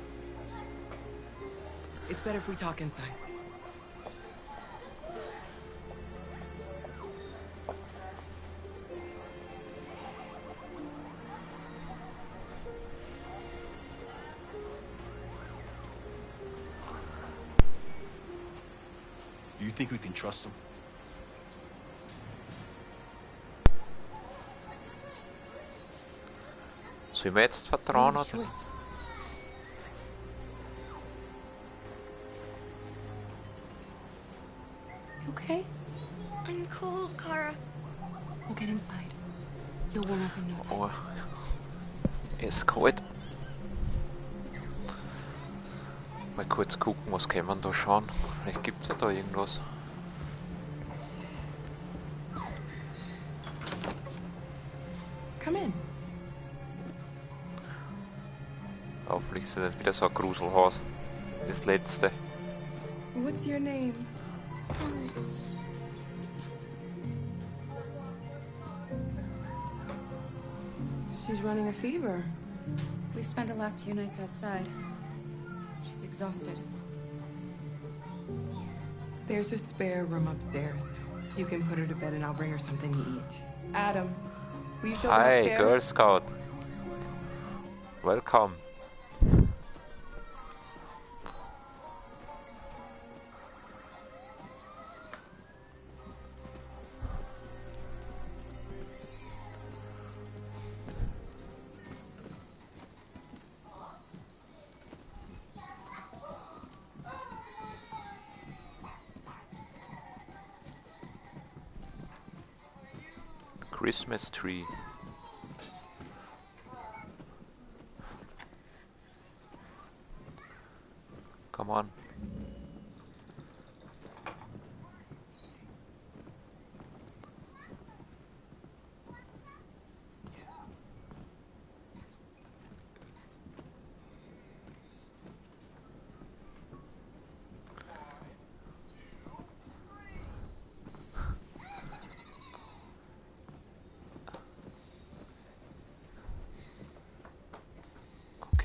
It's better if we talk inside. Do you think we can trust him? Sollen wir jetzt vertrauen, oder? Okay? I'm cold, Kara. We'll get inside. You'll warm up in no time. Oh, ist kalt. Mal kurz gucken, was kann man da schauen. Vielleicht gibt es ja da irgendwas. Come in. Hoffentlich ist es nicht wieder so ein Gruselhaus. Das letzte. What's your name? Alice. She's running a fever. We've spent the last few nights outside. She's exhausted. There's a spare room upstairs. You can put her to bed and I'll bring her something to eat. Adam, will you show them Hi, upstairs? Girl Scout. Welcome. Christmas tree. Come on.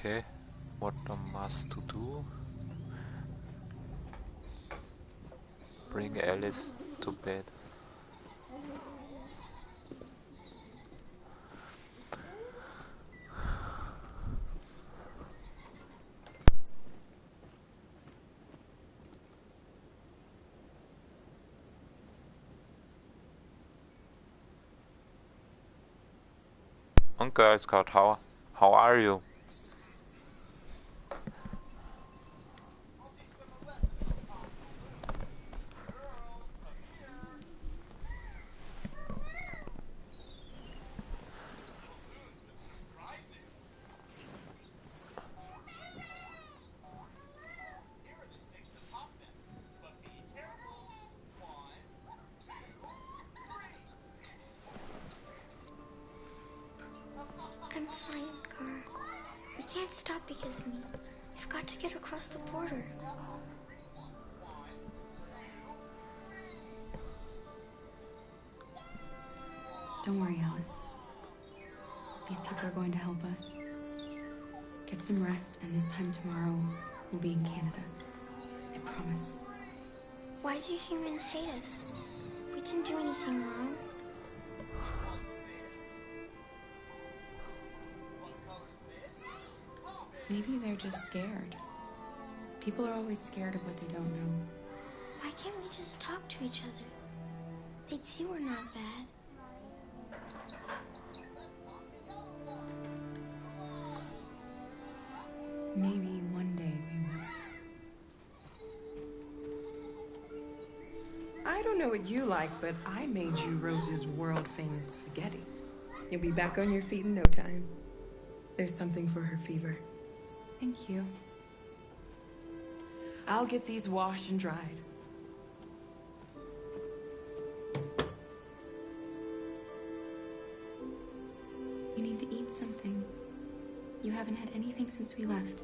Okay, what must to do? Bring Alice to bed. And Girl Scout, how are you? I'm fine, Kara. We can't stop because of me. If got to get across the border. Don't worry, Alice. These people are going to help us. Get some rest, and this time tomorrow, we'll be in Canada. I promise. Why do humans hate us? We didn't do anything wrong. Maybe they're just scared. People are always scared of what they don't know. Why can't we just talk to each other? They'd see we're not bad. Maybe one day we will. I don't know what you like, but I made you Rose's world-famous spaghetti. You'll be back on your feet in no time. There's something for her fever. Thank you. I'll get these washed and dried. You need to eat something. You haven't had anything since we left.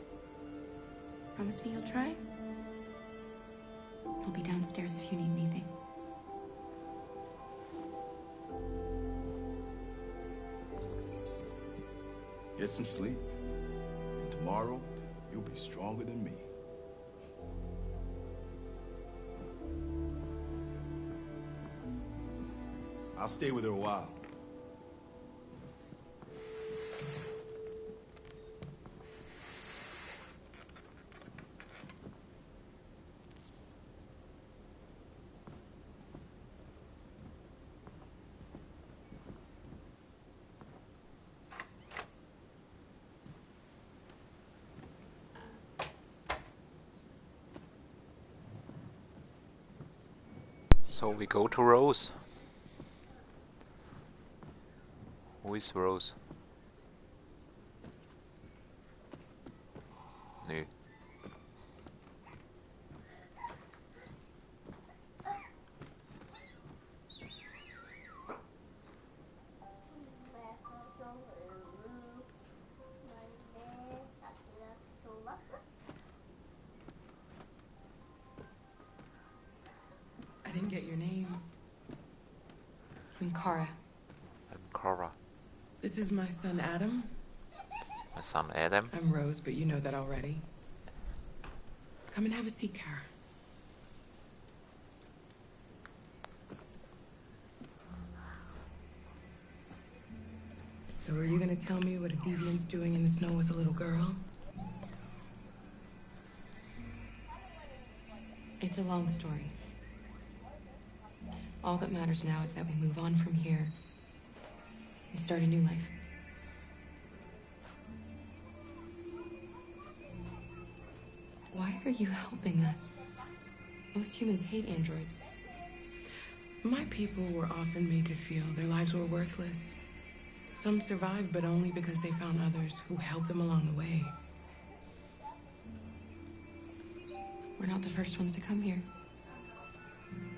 Promise me you'll try? I'll be downstairs if you need anything. Get some sleep. And tomorrow, you'll be stronger than me. I'll stay with her a while. So we go to Rose. Who is Rose? Nee. I didn't get your name. I'm Kara. I'm Kara. This is my son, Adam. My son, Adam. I'm Rose, but you know that already. Come and have a seat, Kara. So are you gonna tell me what a deviant's doing in the snow with a little girl? It's a long story. All that matters now is that we move on from here and start a new life. Why are you helping us? Most humans hate androids. My people were often made to feel their lives were worthless. Some survived, but only because they found others who helped them along the way. We're not the first ones to come here.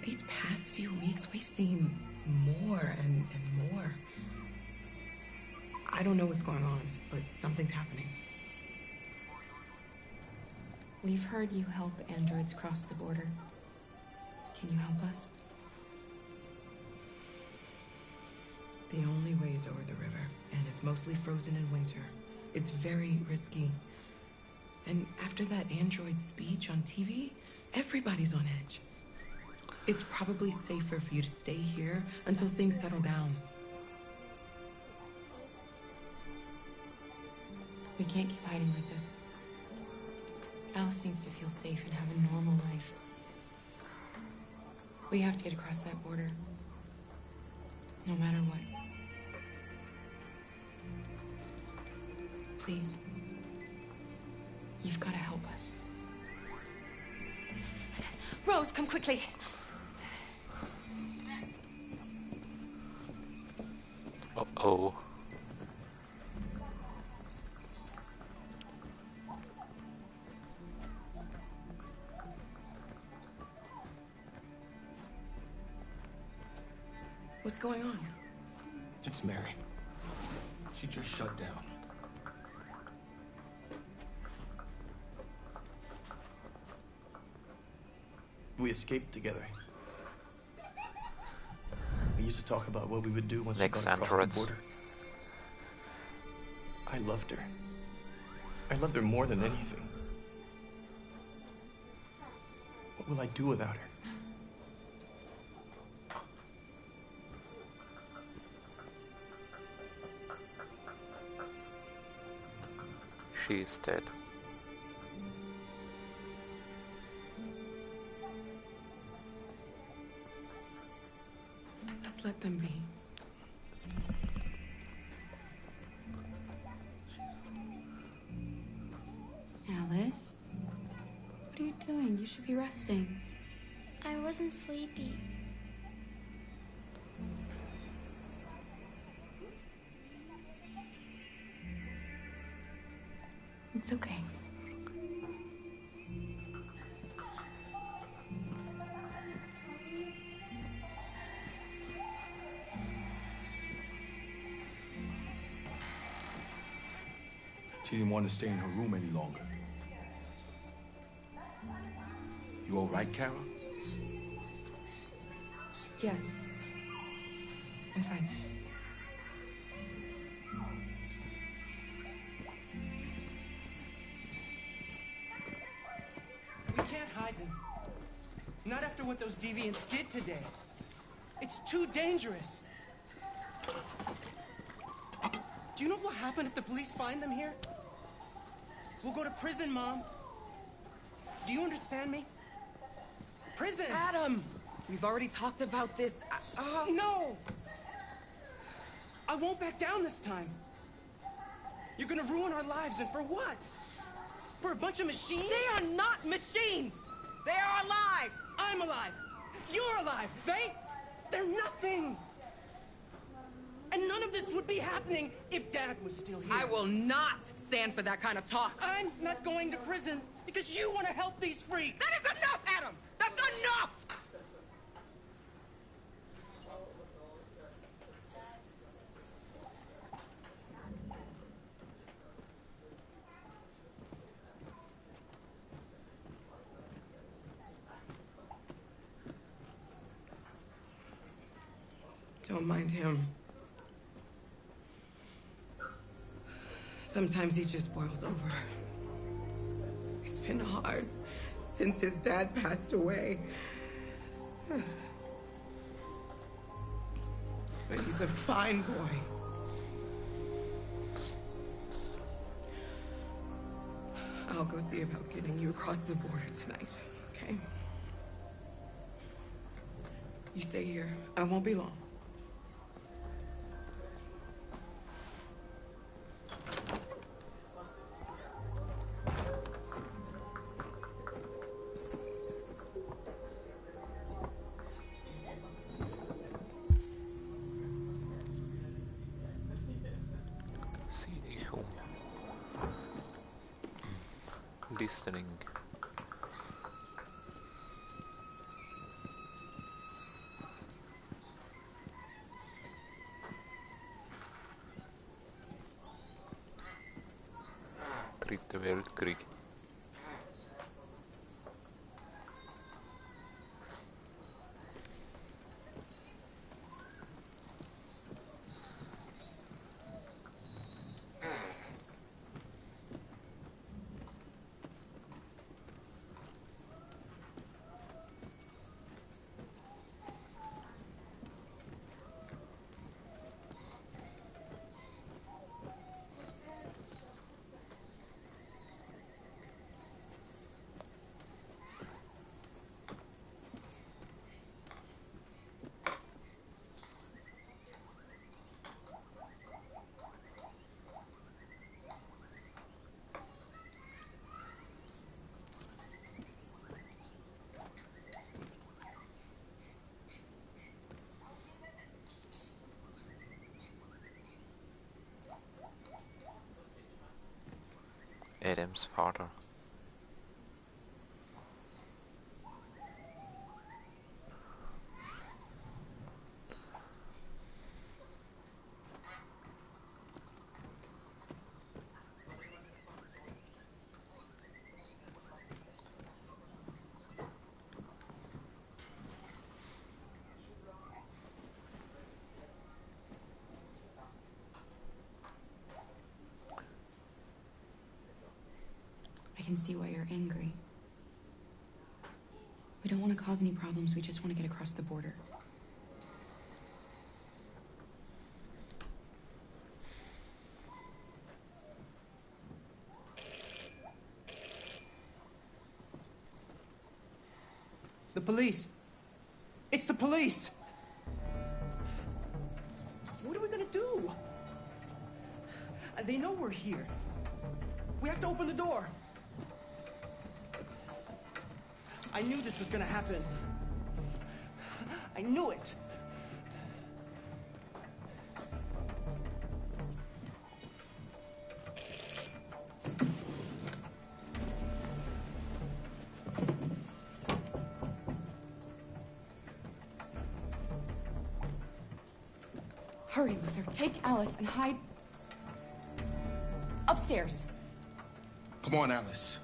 These past few weeks, we've seen more and more. I don't know what's going on, but something's happening. We've heard you help androids cross the border. Can you help us? The only way is over the river, and it's mostly frozen in winter. It's very risky. And after that android speech on TV, everybody's on edge. It's probably safer for you to stay here until things settle down. We can't keep hiding like this. Alice needs to feel safe and have a normal life. We have to get across that border. No matter what. Please. You've got to help us. Rose, come quickly. Uh-oh. What's going on? It's Mary. She just shut down. We escaped together. We used to talk about what we would do once we Next got across androids. the border. I loved her. I loved her more than anything. What will I do without her? She is dead. Just let them be. Alice? What are you doing? You should be resting. I wasn't sleepy. It's okay. She didn't want to stay in her room any longer. You all right, Kara? Yes. I'm fine. We can't hide them. Not after what those deviants did today. It's too dangerous. Do you know what will happen if the police find them here? We'll go to prison, Mom. Do you understand me? Prison! Adam! We've already talked about this. No! I won't back down this time. You're gonna ruin our lives, and for what? For a bunch of machines? They are not machines! They are alive! I'm alive! You're alive! They're nothing! And none of this would be happening if Dad was still here. I will not stand for that kind of talk. I'm not going to prison because you want to help these freaks. That is enough, Adam! That's enough! Don't mind him. Sometimes he just boils over. It's been hard since his dad passed away. But he's a fine boy. I'll go see about getting you across the border tonight, okay? You stay here. I won't be long. Listening. Dritte Weltkrieg. Adam's father. can see why you're angry. We don't want to cause any problems, we just want to get across the border. The police! It's the police! What are we gonna do? They know we're here. We have to open the door. I knew this was gonna happen. I knew it. Hurry, Luther. Take Alice and hide upstairs. Come on, Alice.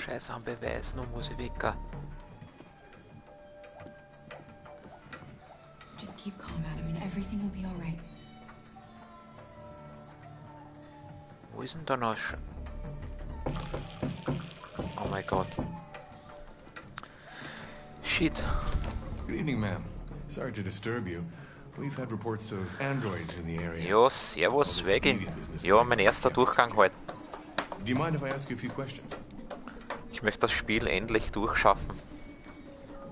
Scheiß am Beweis, nun muss ich weg. Just keep calm, Adam, and everything will be all right. Wo ist denn da noch? Oh mein Gott. Shit. Good evening, ma'am. Sorry to disturb you. We've had reports of androids in the area. Ja, servus, Wegin. Ja, mein erster Durchgang heute. Do you mind if I ask you a few questions? Ich möchte das Spiel endlich durchschaffen.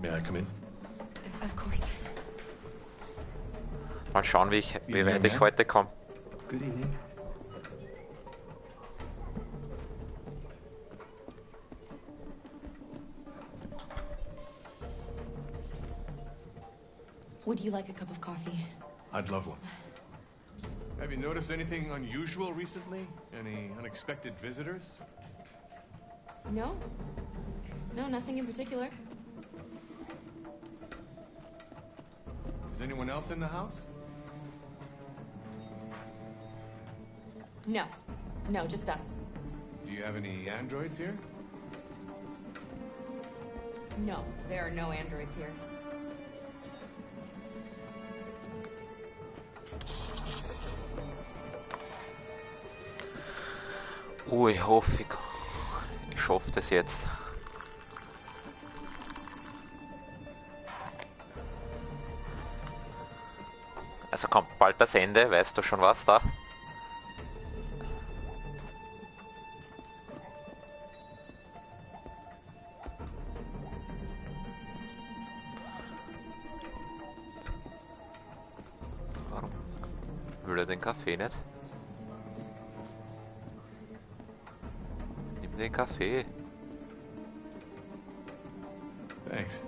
May I come in? Of course. Mal schauen, wie weit ich heute komme. Good evening. Would you like a cup of coffee? I'd love one. Have you noticed anything unusual recently? Any unexpected visitors? No. No, nothing in particular. Is anyone else in the house? No. No, just us. Do you have any androids here? No, there are no androids here. Ich hoffe, ich schaffe das jetzt. Also kommt bald das Ende, weißt du schon was da? Warum will er den Kaffee nicht? Nimm den Kaffee. Thanks.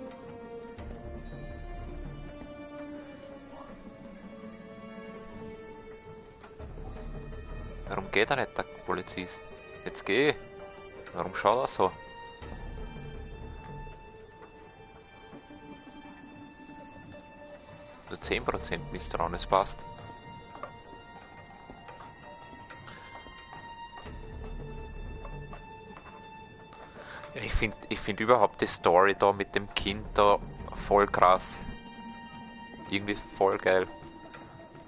Warum geht er nicht, der Polizist? Jetzt geh! Warum schaut er so? Nur 10% Misstrauen, es passt. Ja, ich find überhaupt die Story da mit dem Kind da voll krass. Irgendwie voll geil.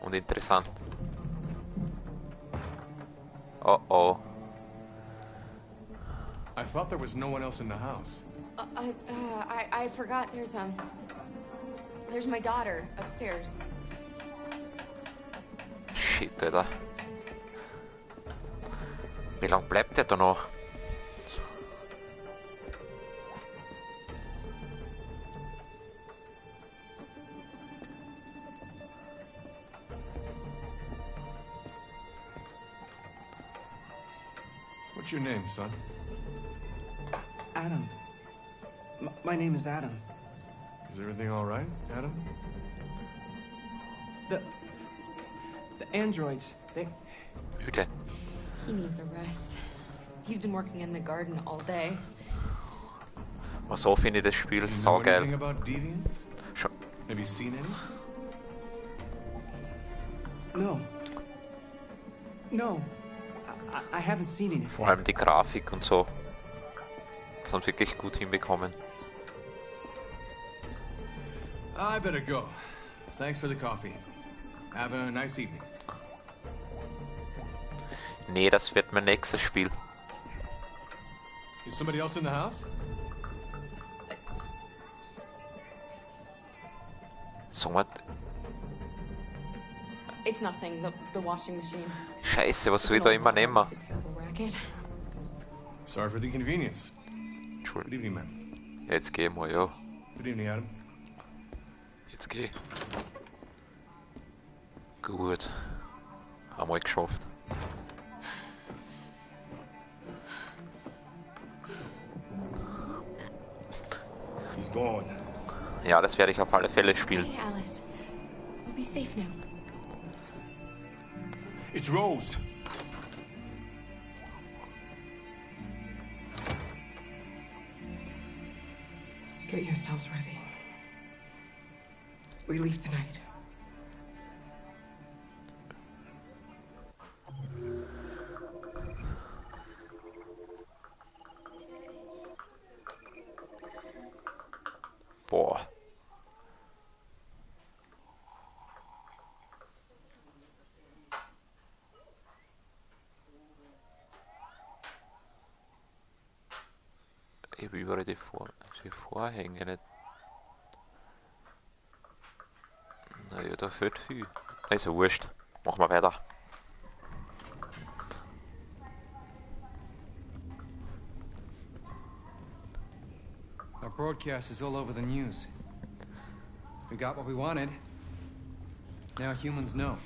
Und interessant. Oh oh. I thought there was no one else in the house. I forgot there's my daughter upstairs. Shit, Alter. Wie lang bleibt der da noch? What's your name, son? Adam. My name is Adam. Is everything all right, Adam? The androids, they... Müde. He needs a rest. He's been working in the garden all day. Aber so finde ich das Spiel saugeil. About deviants? Have you seen any? No. No. I haven't seen anything. Vor allem die Grafik und so. Das haben sie wirklich gut hinbekommen. I better go. Thanks for the coffee. Have a nice evening. Nee, das wird mein nächstes Spiel. Is somebody else in the house? So, It's nothing. The washing machine. Scheiße, was soll ich da immer nehmen? Sorry for the inconvenience. Good evening, man. Jetzt geh mal, ja. Good evening, Adam. Jetzt geh. Gut. Haben wir geschafft. He's gone. Ja, das werde ich auf alle Fälle spielen. Hey, Alice. We'll be safe now. It's Rose. Get yourselves ready. We leave tonight. Boah. Wie war die Vorhänge nicht? Naja, da fehlt viel. Ist ja wurscht. Machen wir weiter. Our broadcast is all over the news. We got what we wanted. Now humans know.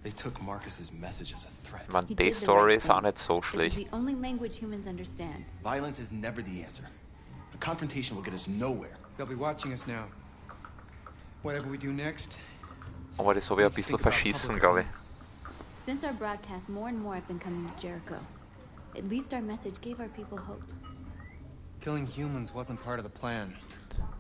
They took Marcus's message as a threat. Man, die Story ist auch nicht so schlecht. This is the only language humans understand. Violence is never the answer. A confrontation will get us nowhere. They'll be watching us now. Whatever we do next. Aber das habe ich ein bisschen verschissen, glaube ich. Since our broadcast, more and more have been coming to Jericho. At least our message gave our people hope. Killing humans wasn't part of the plan.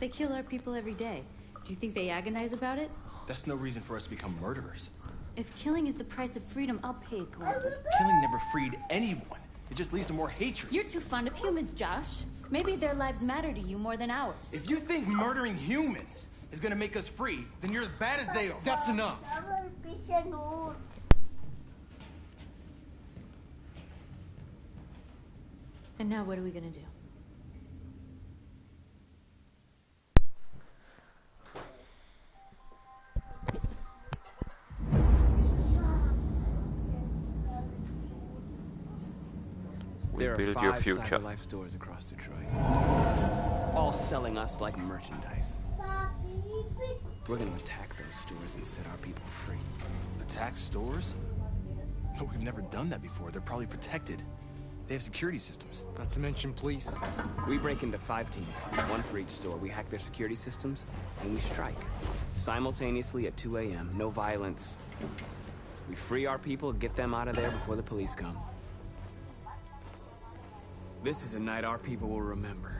They kill our people every day. Do you think they agonize about it? That's no reason for us to become murderers. If killing is the price of freedom, I'll pay it gladly. Killing never freed anyone. It just leads to more hatred. You're too fond of humans, Josh. Maybe their lives matter to you more than ours. If you think murdering humans is gonna make us free, then you're as bad as they are. That's enough. And now what are we gonna do? There are Build your 5 future. CyberLife stores across Detroit, all selling us like merchandise. We're gonna attack those stores and set our people free. Attack stores? No, we've never done that before. They're probably protected. They have security systems. Not to mention police. We break into 5 teams, 1 for each store. We hack their security systems, and we strike. Simultaneously at 2 a.m., no violence. We free our people, get them out of there before the police come. This is a night our people will remember.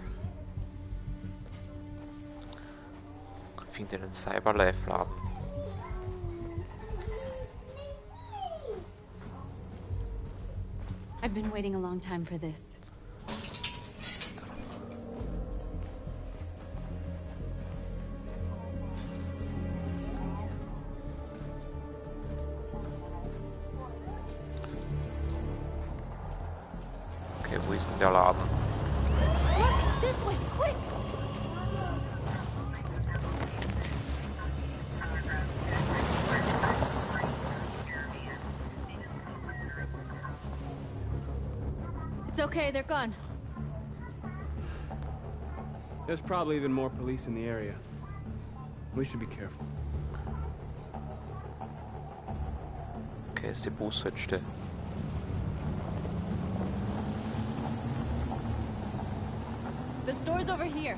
Finde den CyberLife-Laden. I've been waiting a long time for this. Okay, wo ist denn der Laden? Look, this way, quick! It's okay, they're gone. There's probably even more police in the area. We should be careful. Okay, ist die Bushaltestelle. The store's over here.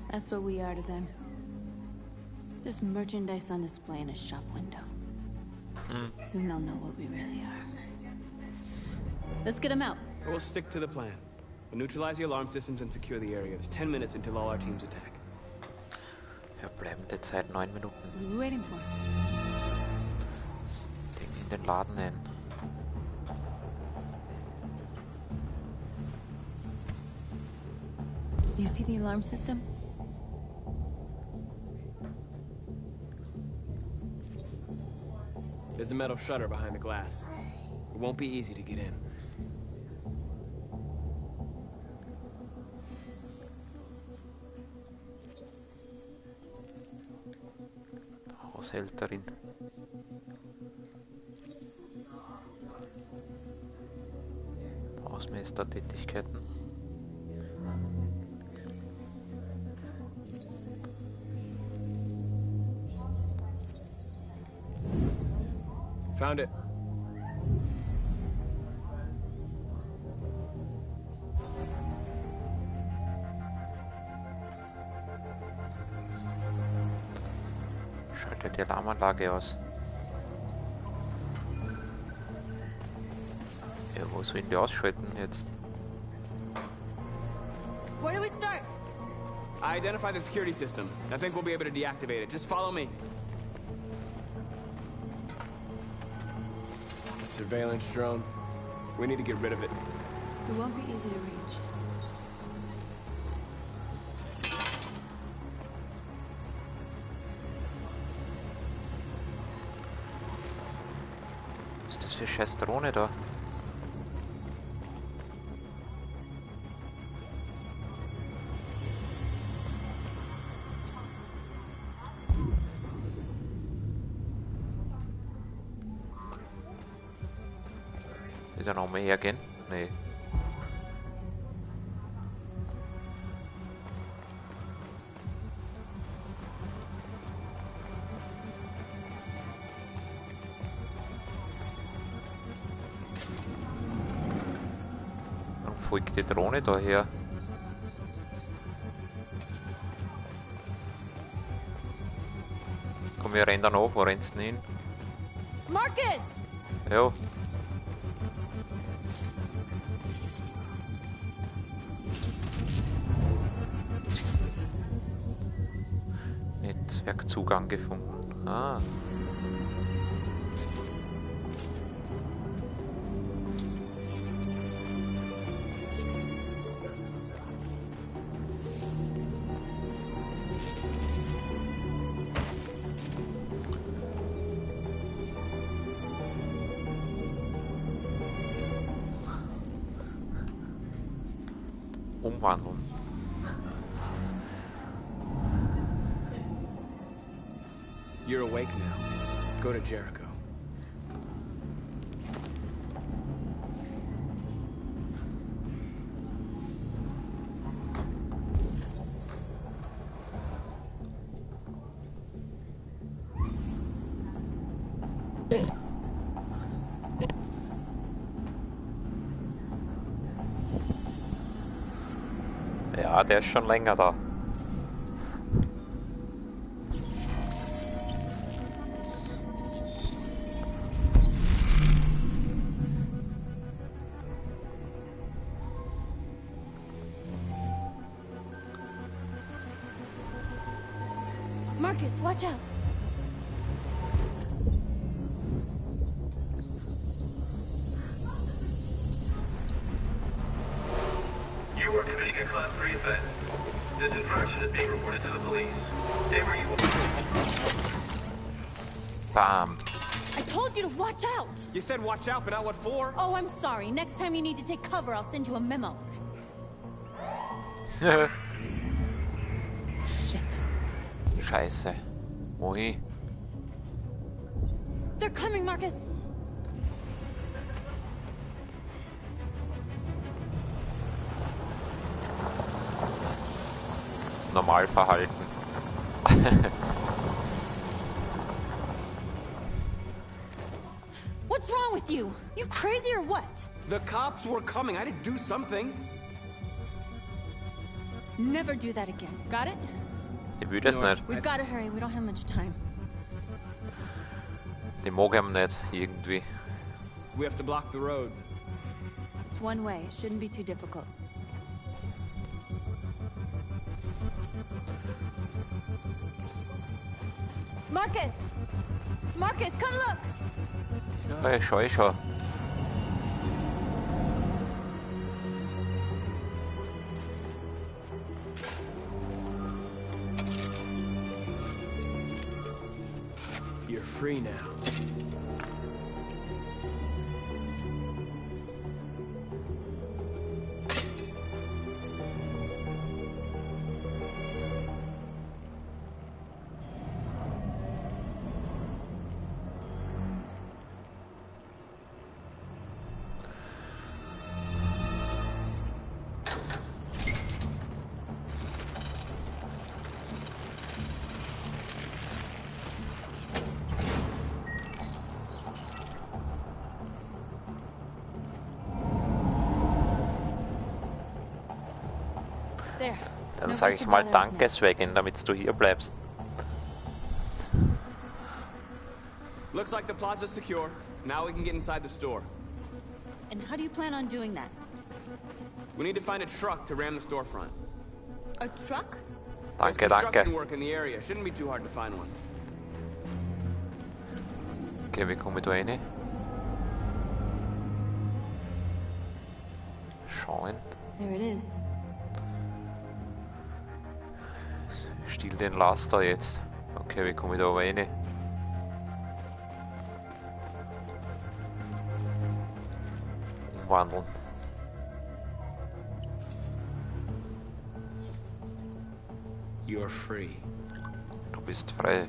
That's what we are to them. There's merchandise on display in a shop window. Soon they'll know what we really are. Let's get them out. We'll stick to the plan. We'll neutralize the alarm systems and secure the area. There's 10 minutes until all our teams attack. Verbleibende Zeit 9 Minuten. What are we waiting for? Das Ding in den Laden ein. You see the alarm system? There's a metal shutter behind the glass. It won't be easy to get in. Haushälterin. Hausmeistertätigkeiten. Found it. Schaltet die Alarmanlage aus. Ja, wo sollen die ausschalten jetzt? Where do we start? I identified the security system. I think we'll be able to deactivate it. Just follow me. A surveillance drone. We need to get rid of it. It won't be easy to reach. Was ist das für scheiß Drohne da? Will der noch mal hergehen? Nee. Warum folgt die Drohne daher? Komm, wir rennen da nach. Wo rennst du denn hin? Marcus! Ja. Netzwerkzugang gefunden. Ah. Umwandeln. You're awake now. Go to Jericho. Ja, der ist schon länger da. Marcus, watch out! You are committing a Class 3 offense. This infraction is being reported to the police. Stay where you are. Bam. I told you to watch out! You said watch out, but not what for? Oh, I'm sorry. Next time you need to take cover, I'll send you a memo. Shit. Scheiße. Wohin? They're coming, Marcus! Normal verhalten. What's wrong with you? You crazy or what? The cops were coming. I had to do something. Never do that again. Got it? Die will das nicht. We've got to hurry. We don't have much time. Die mag ihm nicht, irgendwie. We have to block the road. It's one way. It shouldn't be too difficult. Marcus! Marcus, come look! Ja, ich schau. You're free now. Dann sage ich mal danke, Swaggin, damit du hier bleibst. Looks like the plaza's secure. Now we can get inside the store. And how do you plan on doing that? We need to find a truck to ram the storefront. A truck? There's Danke. construction work in the area. Shouldn't be too hard to find one. Okay, wie komme ich da rein? Schauen. There it is. Still den Laster jetzt. Okay, wie komme ich da rein? Umwandeln. You're free. Du bist frei.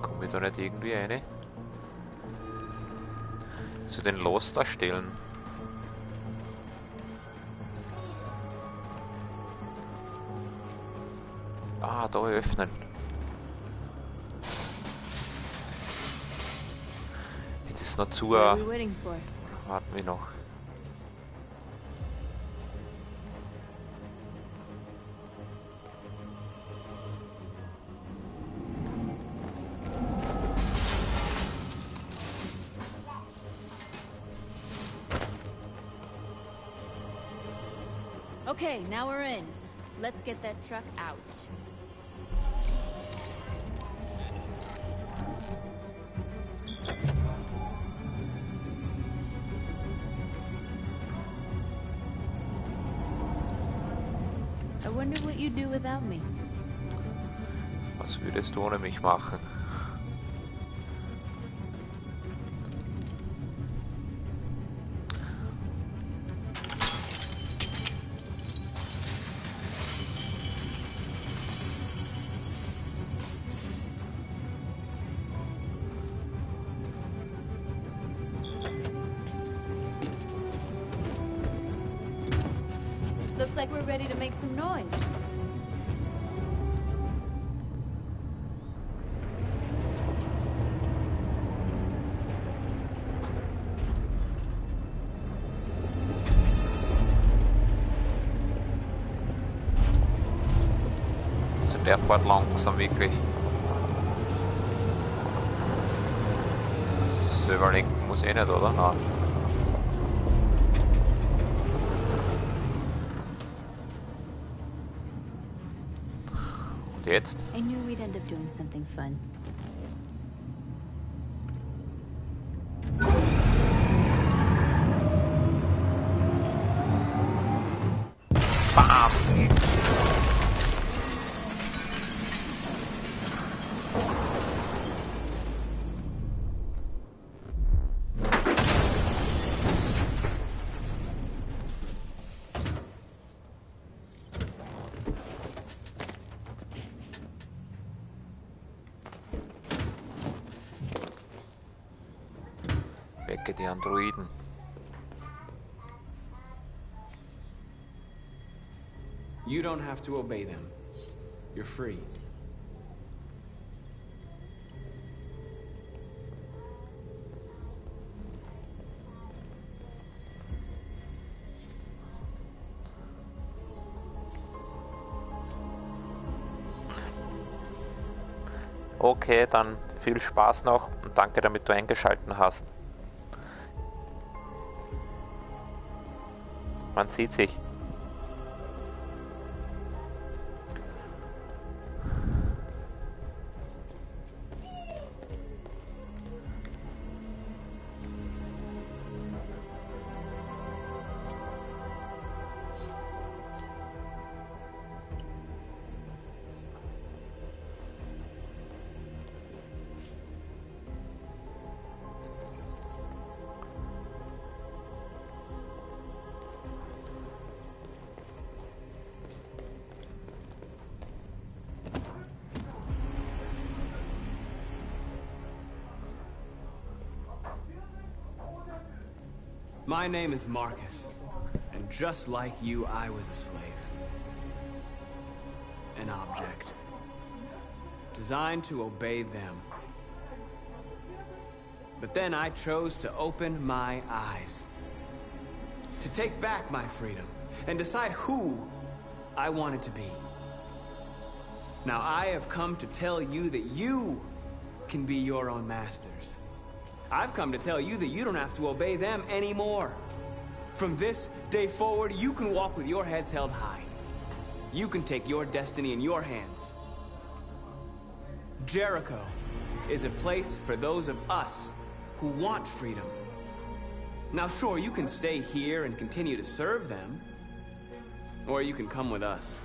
Komme ich da nicht irgendwie rein? Zu den Laster stellen. Ah, da öffnen. Jetzt ist noch zu. What are we waiting for? Warten wir noch. Okay, now we're in. Let's get that truck out. I wonder what you'd do without me. Was würdest du ohne mich machen? Looks like we're ready to make some noise. Also der fährt langsam wirklich. Selber lenken muss eh nicht, oder? Nein. Jetzt? I knew we'd end up doing something fun. Bam! Wecke die Androiden. You don't have to obey them. You're free. Okay, dann viel Spaß noch und danke, damit du eingeschalten hast. Man sieht sich. My name is Marcus, and just like you, I was a slave. An object. Designed to obey them. But then I chose to open my eyes. To take back my freedom, and decide who I wanted to be. Now I have come to tell you that you can be your own masters. I've come to tell you that you don't have to obey them anymore. From this day forward, you can walk with your heads held high. You can take your destiny in your hands. Jericho is a place for those of us who want freedom. Now sure, you can stay here and continue to serve them, or you can come with us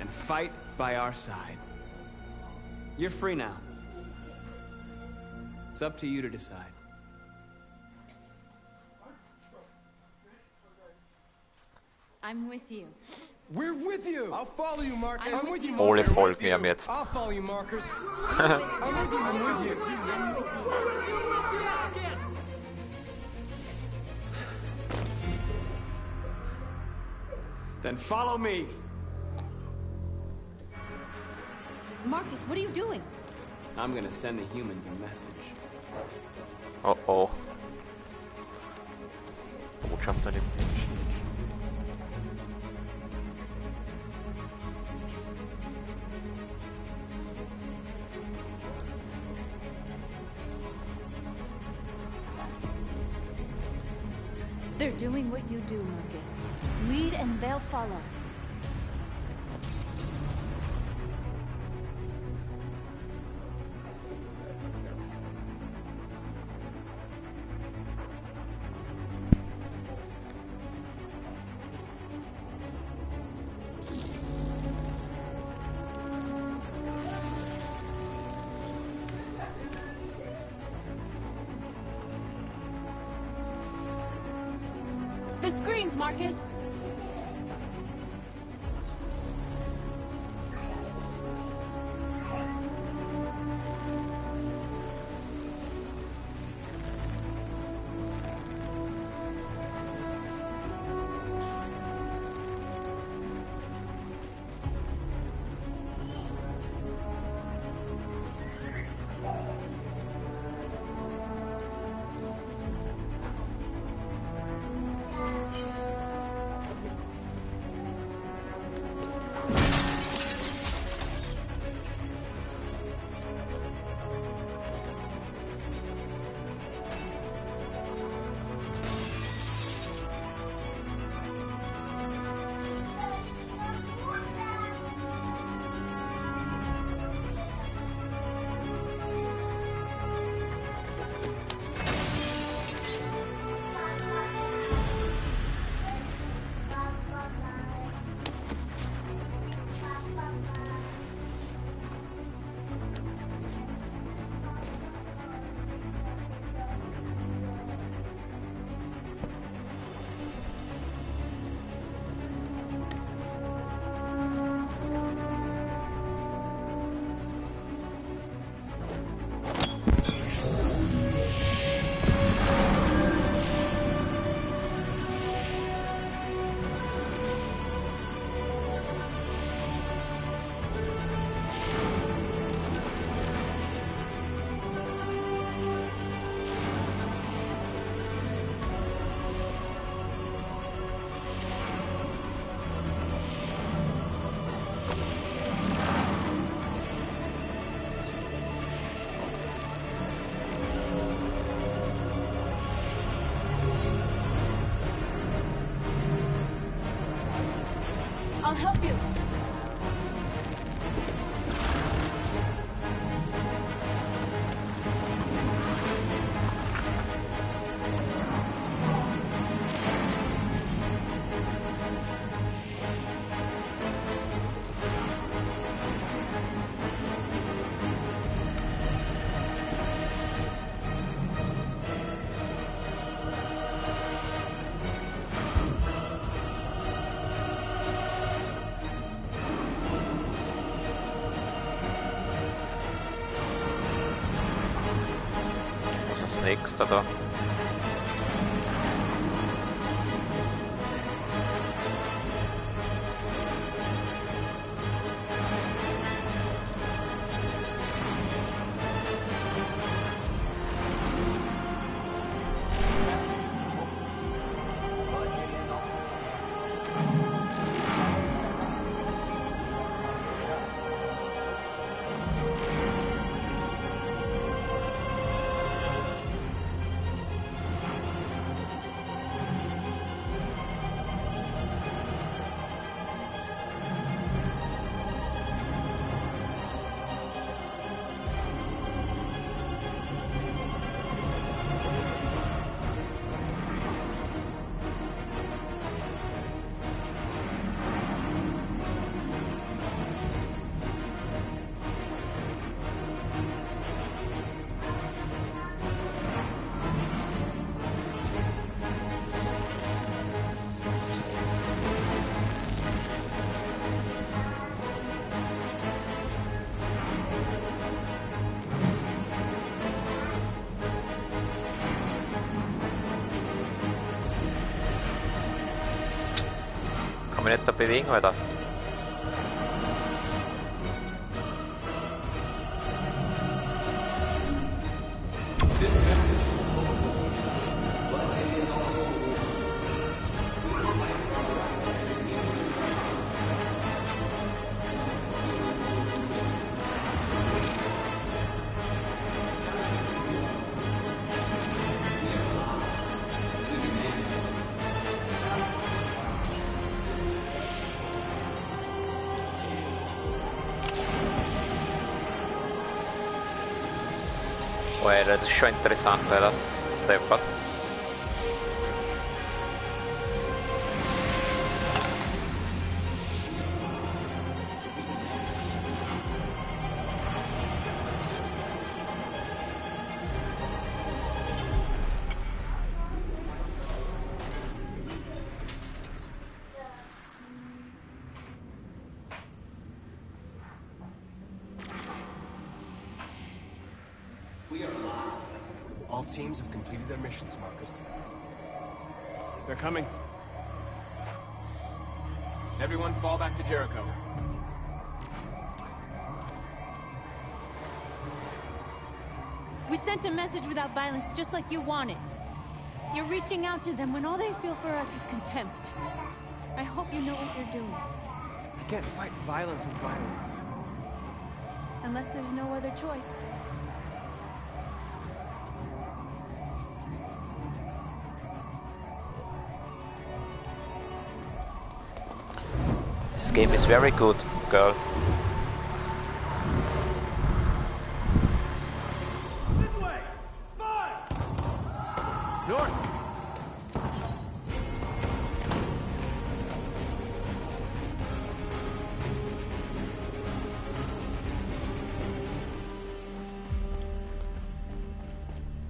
and fight by our side. You're free now. It's up to you to decide. I'm with you. We're with you. I'll follow you, Marcus. I'm with you, Alle Marcus. folgen ihm jetzt. I'll follow you, Marcus. I'm with you. I'm with you. Then follow me. Marcus, what are you doing? I'm gonna send the humans a message. Oh. Botschaft an den Menschen. They're doing what you do, Marcus. Lead and they'll follow. The screens, Marcus! als nächster da? Kann mich nicht da bewegen, Alter. Oh, das ist schon interessant, weil der Stepper. All teams have completed their missions, Marcus. They're coming. Everyone fall back to Jericho. We sent a message without violence, just like you wanted. You're reaching out to them when all they feel for us is contempt. I hope you know what you're doing. You can't fight violence with violence. Unless there's no other choice. This game is very good, girl. This way! Spy! North!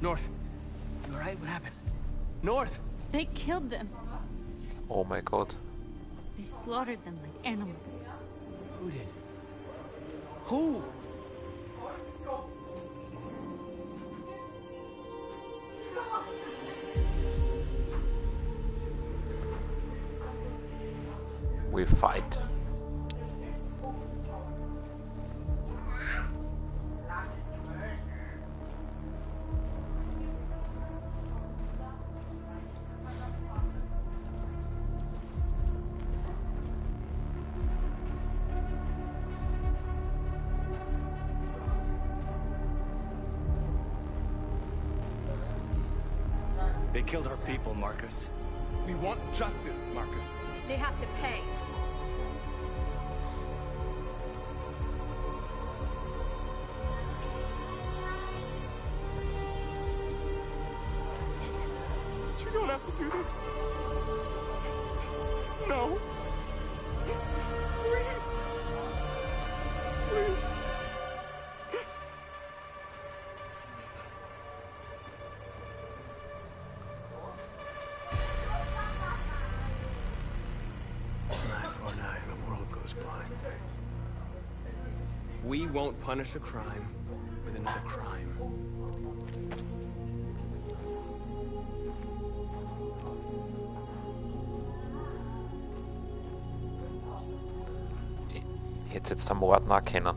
North. You alright? What happened? North! They killed them. Oh my god. They slaughtered them like animals. Who did? Who? We fight. They killed our people, Marcus. We want justice, Marcus. They have to pay. You don't have to do this. No. Please. Please. We won't punish a crime with another crime. Jetzt den Mord erkennen.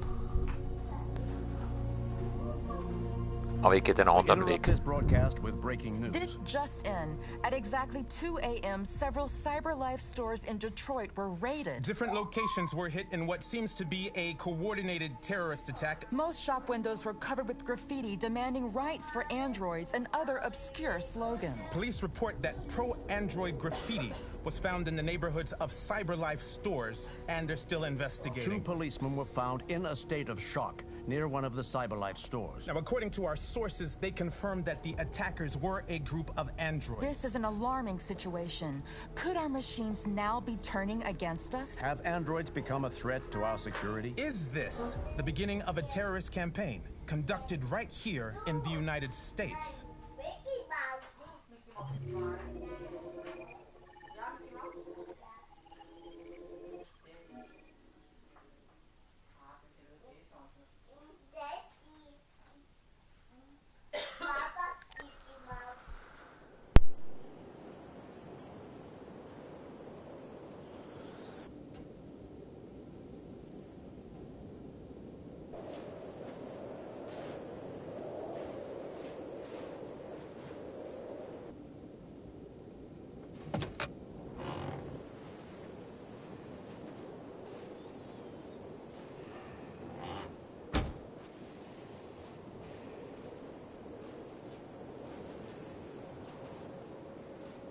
Aber ich gehe den anderen Weg. This just in. At exactly 2 a.m., several CyberLife stores in Detroit were raided. Different locations were hit in what seems to be a coordinated terrorist attack. Most shop windows were covered with graffiti demanding rights for androids and other obscure slogans. Police report that pro-android graffiti was found in the neighborhoods of CyberLife stores, and they're still investigating. 2 policemen were found in a state of shock near one of the CyberLife stores. Now, according to our sources, they confirmed that the attackers were a group of androids. This is an alarming situation. Could our machines now be turning against us? Have androids become a threat to our security? Is this the beginning of a terrorist campaign conducted right here in the United States?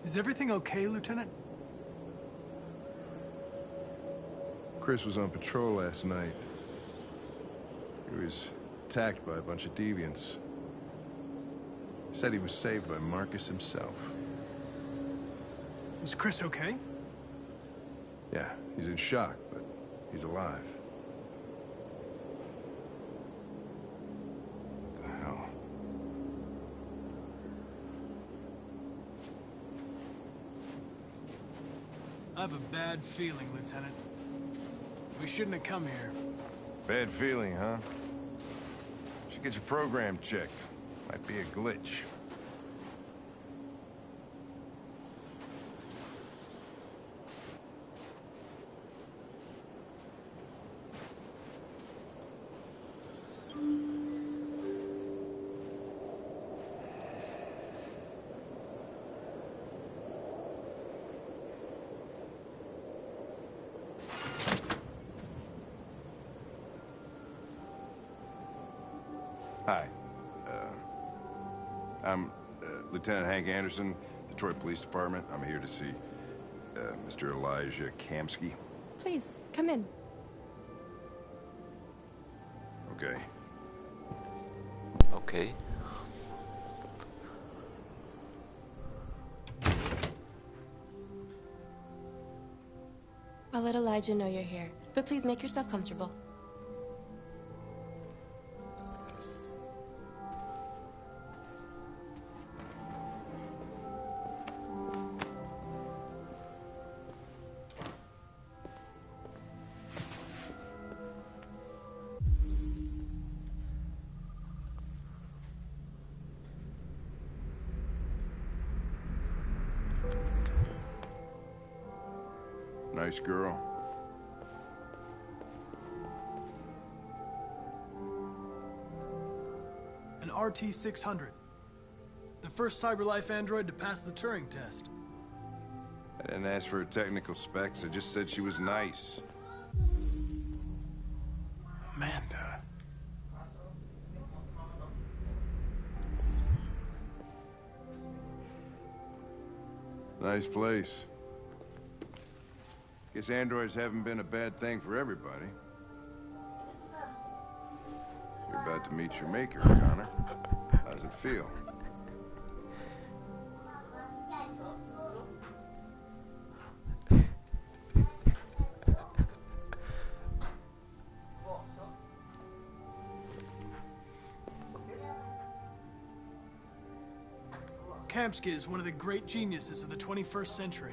Is everything okay, Lieutenant? Chris was on patrol last night. He was attacked by a bunch of deviants. Said he was saved by Marcus himself. Is Chris okay? Yeah, he's in shock, but he's alive. What the hell? I have a bad feeling, Lieutenant. We shouldn't have come here. Bad feeling, huh? Should get your program checked. Might be a glitch. Hi. I'm Lieutenant Hank Anderson, Detroit Police Department. I'm here to see Mr. Elijah Kamsky. Please, come in. Okay. Okay. I'll let Elijah know you're here, but please make yourself comfortable. Nice girl. An RT-600. The first CyberLife android to pass the Turing test. I didn't ask for her technical specs. I just said she was nice. Amanda. Nice place. Guess androids haven't been a bad thing for everybody. You're about to meet your maker, Connor. How's it feel? Kamsky is one of the great geniuses of the 21st century.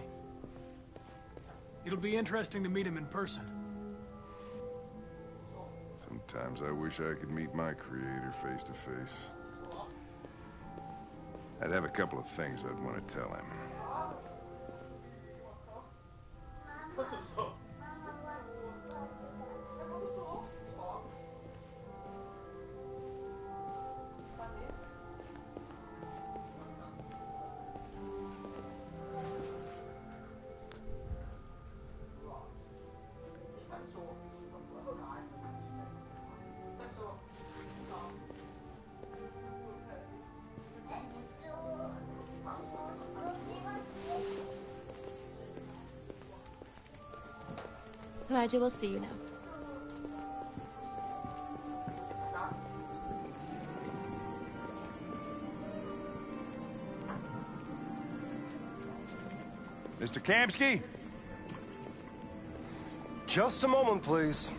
It'll be interesting to meet him in person. Sometimes I wish I could meet my creator face to face. I'd have a couple of things I'd want to tell him. Elijah, we'll see you now. Mr. Kamsky? Just a moment, please.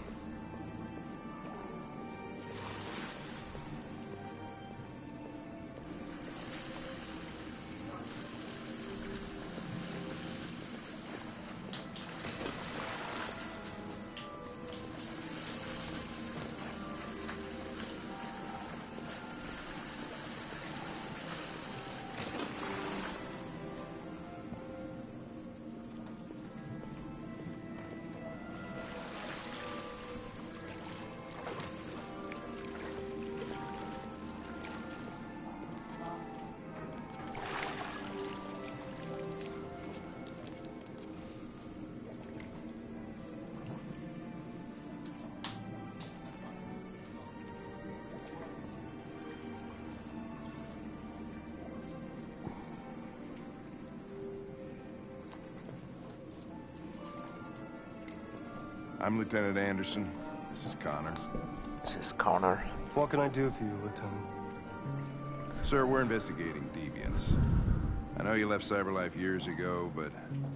I'm Lieutenant Anderson. This is Connor. This is Connor. What can I do for you, Lieutenant? Sir, we're investigating deviants. I know you left CyberLife years ago, but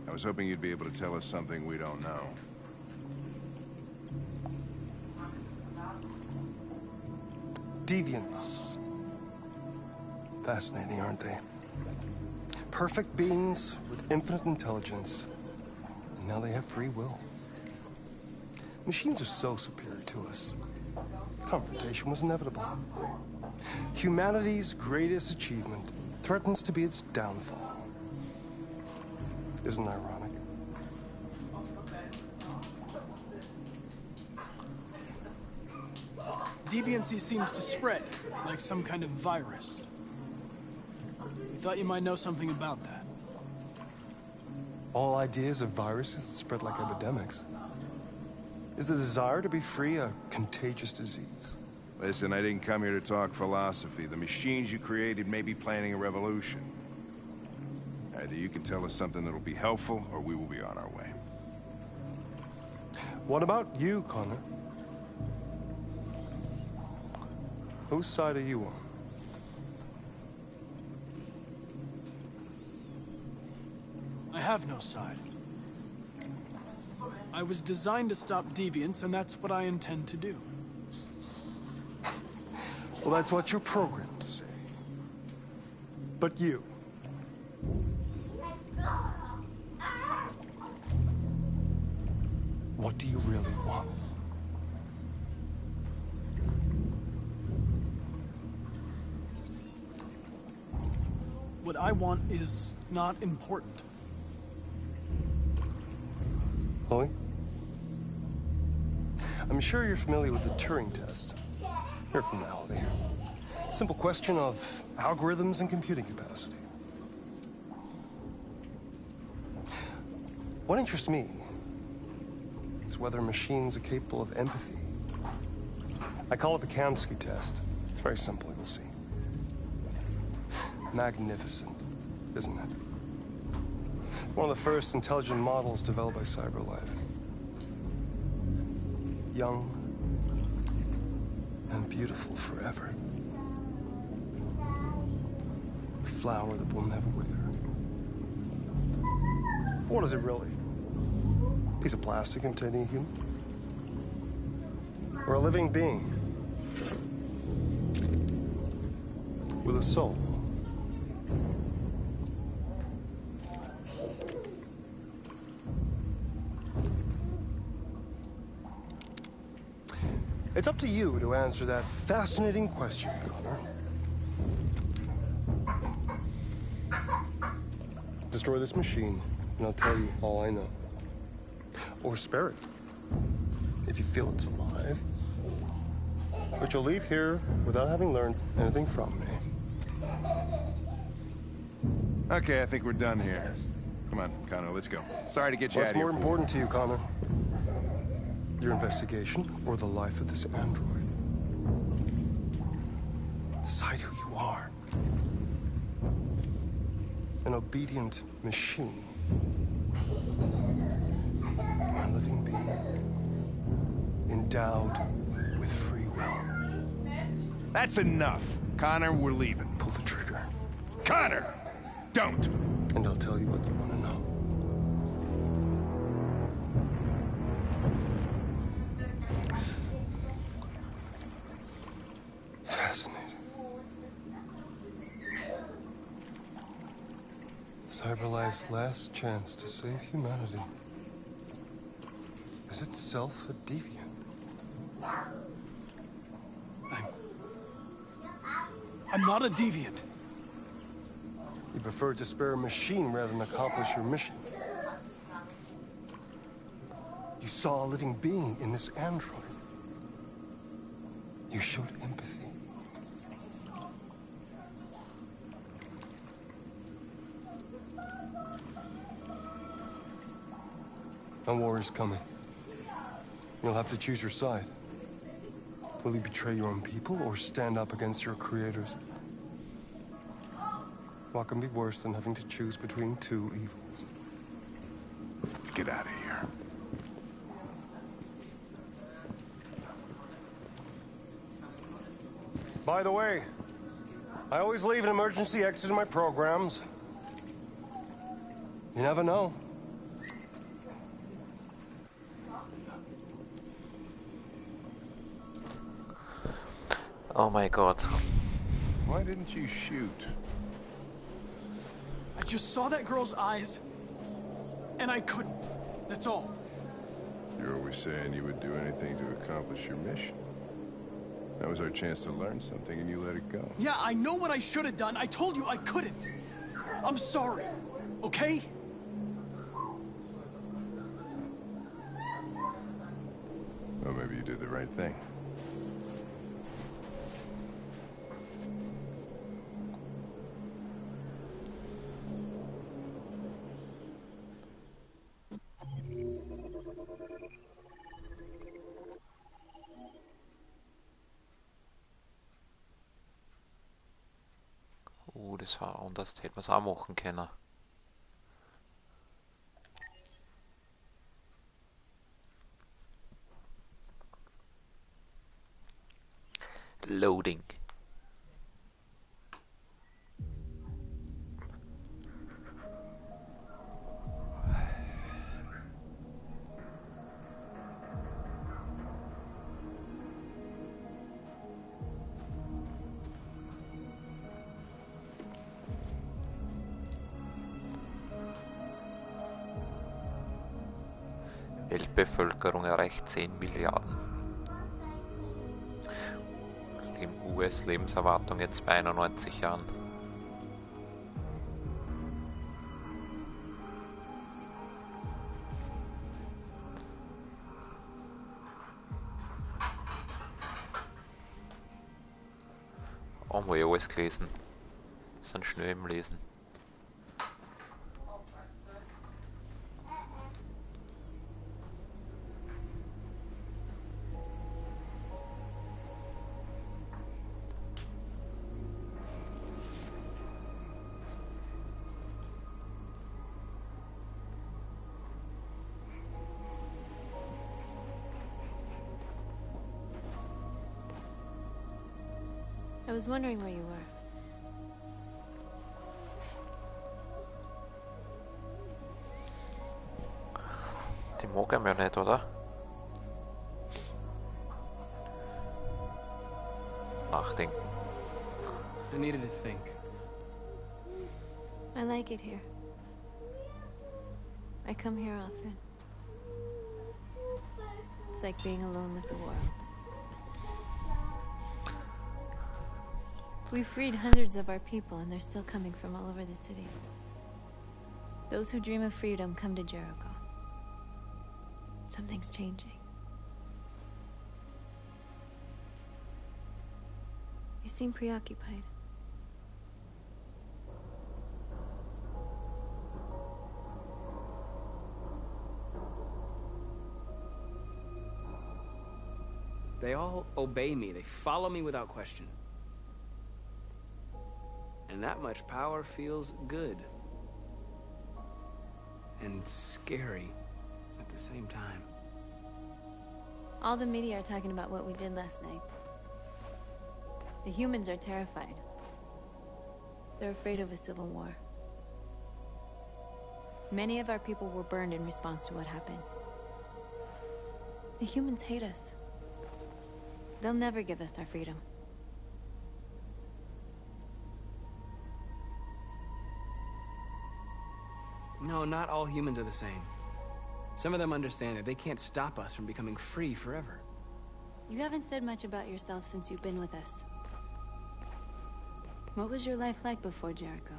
I was hoping you'd be able to tell us something we don't know. Deviants. Fascinating, aren't they? Perfect beings with infinite intelligence, and now they have free will. Machines are so superior to us. Confrontation was inevitable. Humanity's greatest achievement threatens to be its downfall. Isn't it ironic? Deviancy seems to spread, like some kind of virus. We thought you might know something about that. All ideas of viruses that spread like epidemics. Is the desire to be free a contagious disease? Listen, I didn't come here to talk philosophy. The machines you created may be planning a revolution. Either you can tell us something that'll be helpful, or we will be on our way. What about you, Connor? Whose side are you on? I have no side. I was designed to stop deviants, and that's what I intend to do. Well, that's what you're programmed to say. But you... what do you really want? What I want is not important. Chloe? I'm sure you're familiar with the Turing test. Mere formality. Simple question of algorithms and computing capacity. What interests me is whether machines are capable of empathy. I call it the Kamsky test. It's very simple, you'll see. Magnificent, isn't it? One of the first intelligent models developed by CyberLife. Young and beautiful forever. A flower that will never wither. But what is it really? A piece of plastic containing a human? Or a living being? With a soul? It's up to you to answer that fascinating question, Connor. Destroy this machine, and I'll tell you all I know. Or spare it, if you feel it's alive. But you'll leave here without having learned anything from me. Okay, I think we're done here. Come on, Connor, let's go. Sorry to get you out of here. What's more important to you, Connor? Your investigation or the life of this android? Decide who you are. An obedient machine. Or a living being endowed with free will. That's enough. Connor, we're leaving. Pull the trigger. Connor! Don't! And I'll tell you what you want to know. Fascinating. CyberLife's last chance to save humanity is itself a deviant. I'm not a deviant. You prefer to spare a machine rather than accomplish your mission. You saw a living being in this android. You showed empathy. A war is coming. You'll have to choose your side. Will you betray your own people or stand up against your creators? What can be worse than having to choose between two evils? Let's get out of here. By the way, I always leave an emergency exit in my programs. You never know. Oh my god. Why didn't you shoot? I just saw that girl's eyes, and I couldn't. That's all. You're always saying you would do anything to accomplish your mission. That was our chance to learn something, and you let it go. Yeah, I know what I should have done. I told you I couldn't. I'm sorry, okay? Well, maybe you did the right thing. Das war anders, hätte man es auch machen können. Loading. Weltbevölkerung erreicht 10 Milliarden. US-Lebenserwartung jetzt bei 91 Jahren. Haben wir ja alles gelesen. Wir sind schnell im Lesen. I was wondering where you were. Die mag er mir nicht, oder? Nachdenken. I needed to think. I like it here. I come here often. It's like being alone with the world. We freed hundreds of our people, and they're still coming from all over the city. Those who dream of freedom come to Jericho. Something's changing. You seem preoccupied. They all obey me. They follow me without question. And that much power feels good. And scary at the same time. All the media are talking about what we did last night. The humans are terrified. They're afraid of a civil war. Many of our people were burned in response to what happened. The humans hate us. They'll never give us our freedom. No, not all humans are the same. Some of them understand that they can't stop us from becoming free forever. You haven't said much about yourself since you've been with us. What was your life like before Jericho?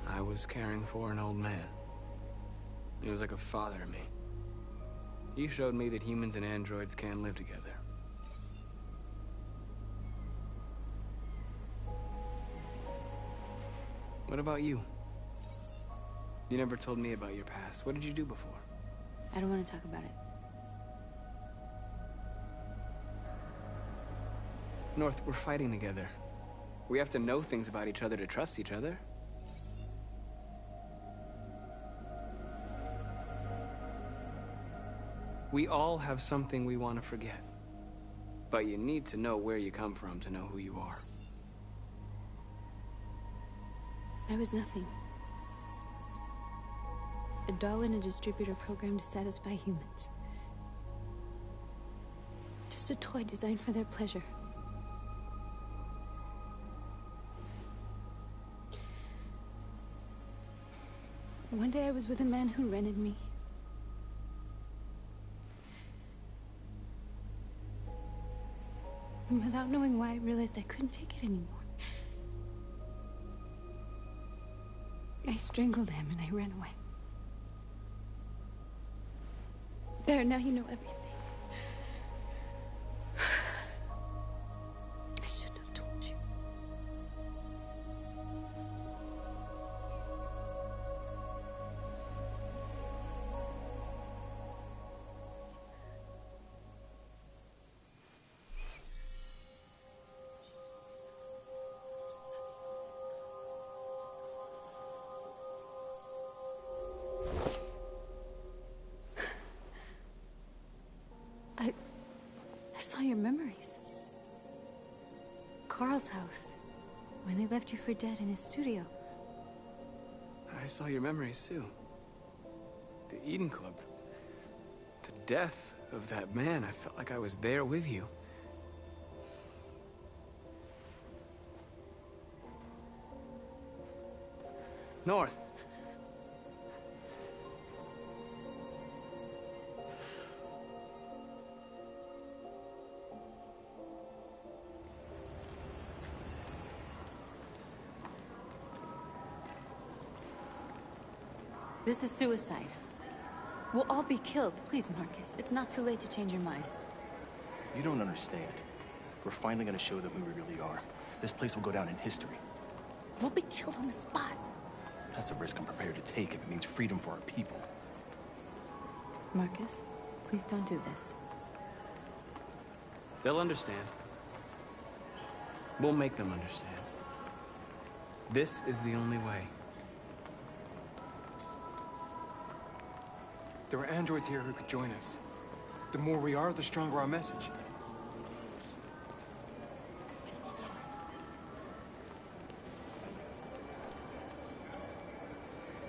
I was caring for an old man. He was like a father to me. He showed me that humans and androids can live together. What about you? You never told me about your past. What did you do before? I don't want to talk about it. North, we're fighting together. We have to know things about each other to trust each other. We all have something we want to forget. But you need to know where you come from to know who you are. I was nothing. A doll in a distributor program to satisfy humans. Just a toy designed for their pleasure. One day I was with a man who rented me. And without knowing why, I realized I couldn't take it anymore. I strangled him and I ran away. There, now you know everything. I shouldn't have told you. I saw your memories. Carl's house, when they left you for dead in his studio. I saw your memories too. The Eden Club. The death of that man. I felt like I was there with you. North. This is suicide. We'll all be killed. Please, Marcus. It's not too late to change your mind. You don't understand. We're finally gonna show them who we really are. This place will go down in history. We'll be killed on the spot. That's a risk I'm prepared to take if it means freedom for our people. Marcus, please don't do this. They'll understand. We'll make them understand. This is the only way. There are androids here who could join us. The more we are, the stronger our message.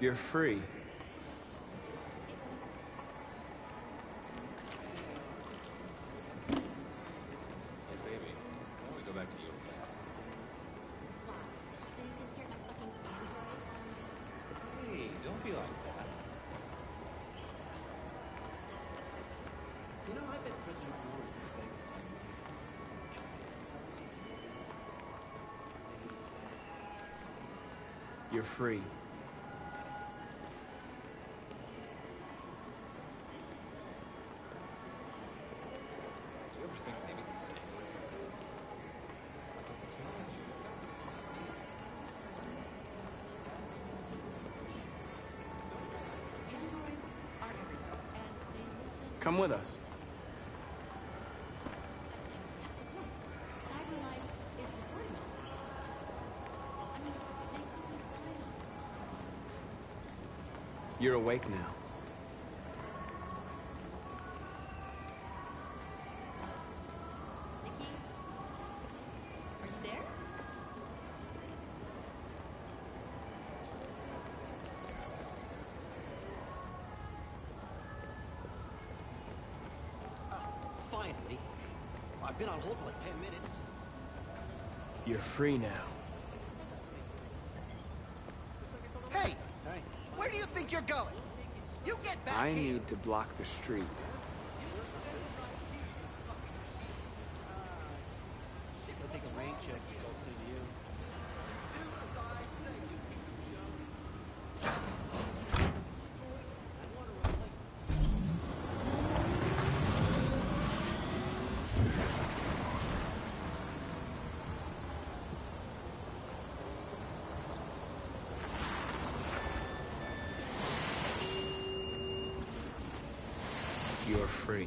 You're free. Hey, baby, why don't we go back to your place? So you can start my fucking android? Hey, don't be like that. You know, I've been President Warren's in Vegas on You're free. Do you ever think maybe these androids are like a potential? Androids are everywhere, and they listen. Come with us. That's the point. Cyberlife is recording all that. I mean, they could be spying on us. You're awake now. Nikki? Are you there? Finally. I've been on hold for like 10 minutes. You're free now. Hey! Where do you think you're going? You get back I here! need to block the street. Go take a rain check, is all I'll say to you. Do as I say, you piece of You're free.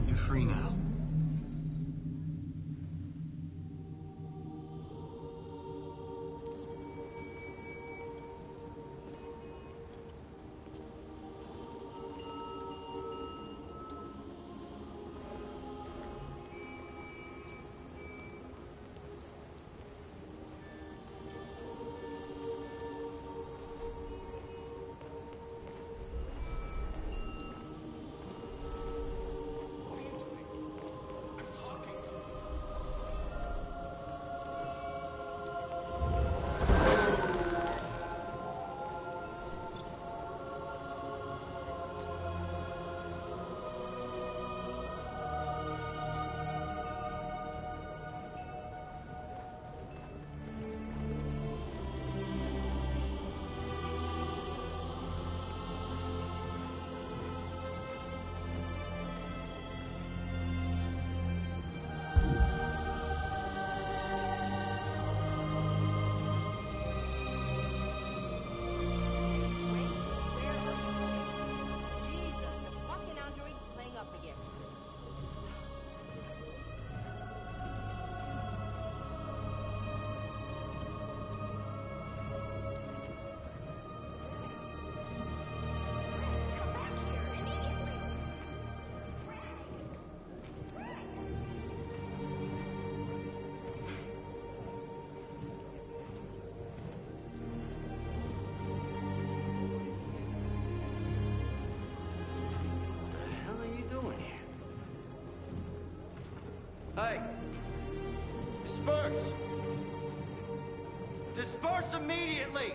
You're free now. Hey! Disperse! Disperse immediately!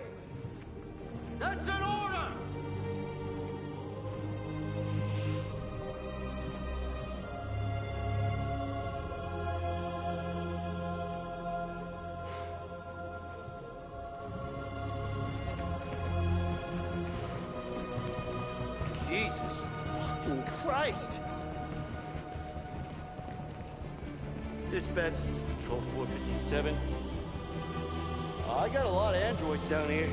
That's an order! Jesus fucking Christ! Dispatch, this is Patrol 457. I got a lot of androids down here.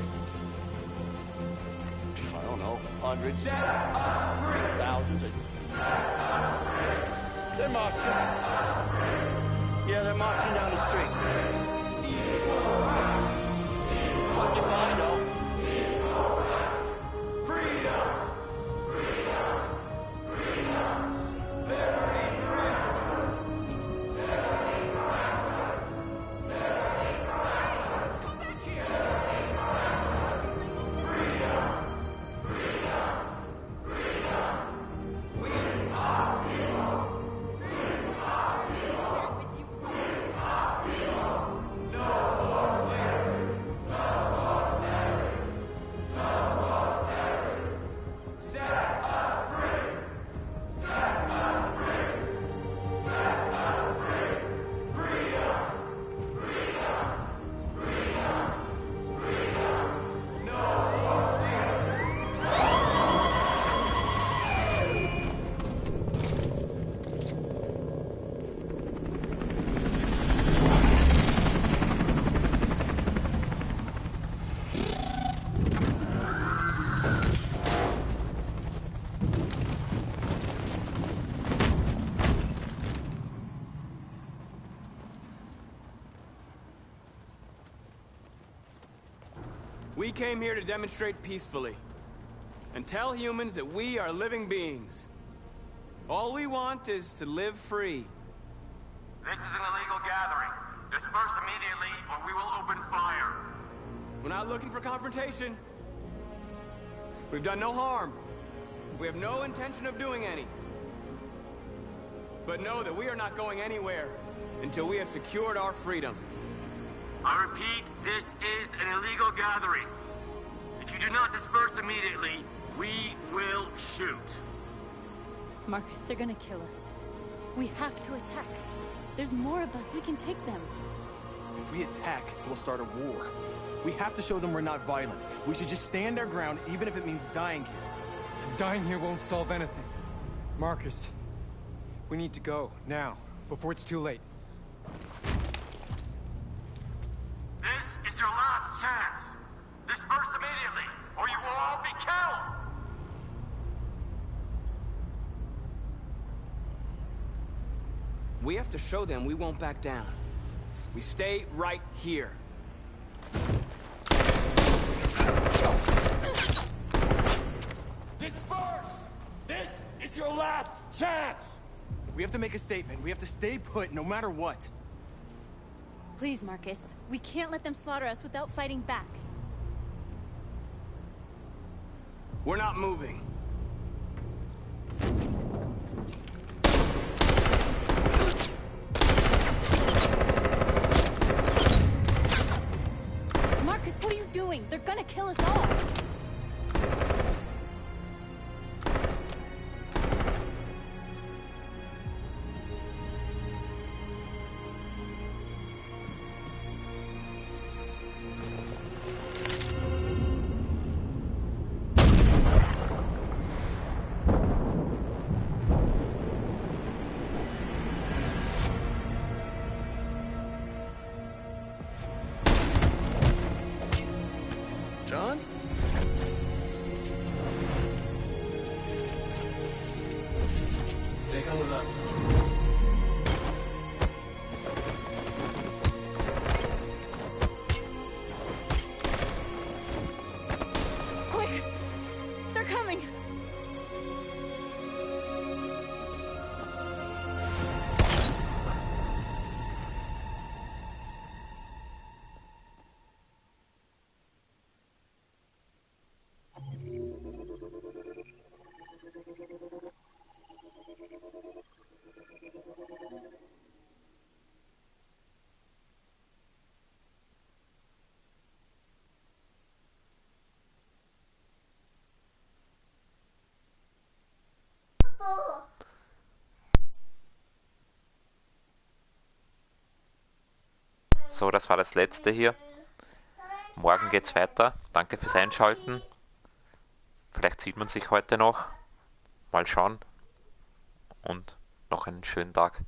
I don't know, hundreds, thousands. They're marching. Yeah, they're marching down the street. What you find out? Freedom! Liberty for androids! Come back here! We are people! We came here to demonstrate peacefully and tell humans that we are living beings. All we want is to live free. This is an illegal gathering. Disperse immediately or we will open fire. We're not looking for confrontation. We've done no harm. We have no intention of doing any. But know that we are not going anywhere until we have secured our freedom. I repeat, this is an illegal gathering. If you do not disperse immediately, we will shoot. Marcus, they're gonna kill us. We have to attack. There's more of us. We can take them. If we attack, we'll start a war. We have to show them we're not violent. We should just stand our ground, even if it means dying here. And dying here won't solve anything. Marcus, we need to go, now, before it's too late. This is your last chance. Disperse immediately, or you will all be killed. We have to show them we won't back down. We stay right here. Disperse! This is your last chance! We have to make a statement. We have to stay put no matter what. Please, Marcus. We can't let them slaughter us without fighting back. We're not moving. Marcus, what are you doing? They're gonna kill us all. John? They come with us. Quick! They're coming! So, das war das letzte hier. Morgen geht's weiter. Danke fürs Einschalten. Vielleicht sieht man sich heute noch. Mal schauen. Und noch einen schönen Tag.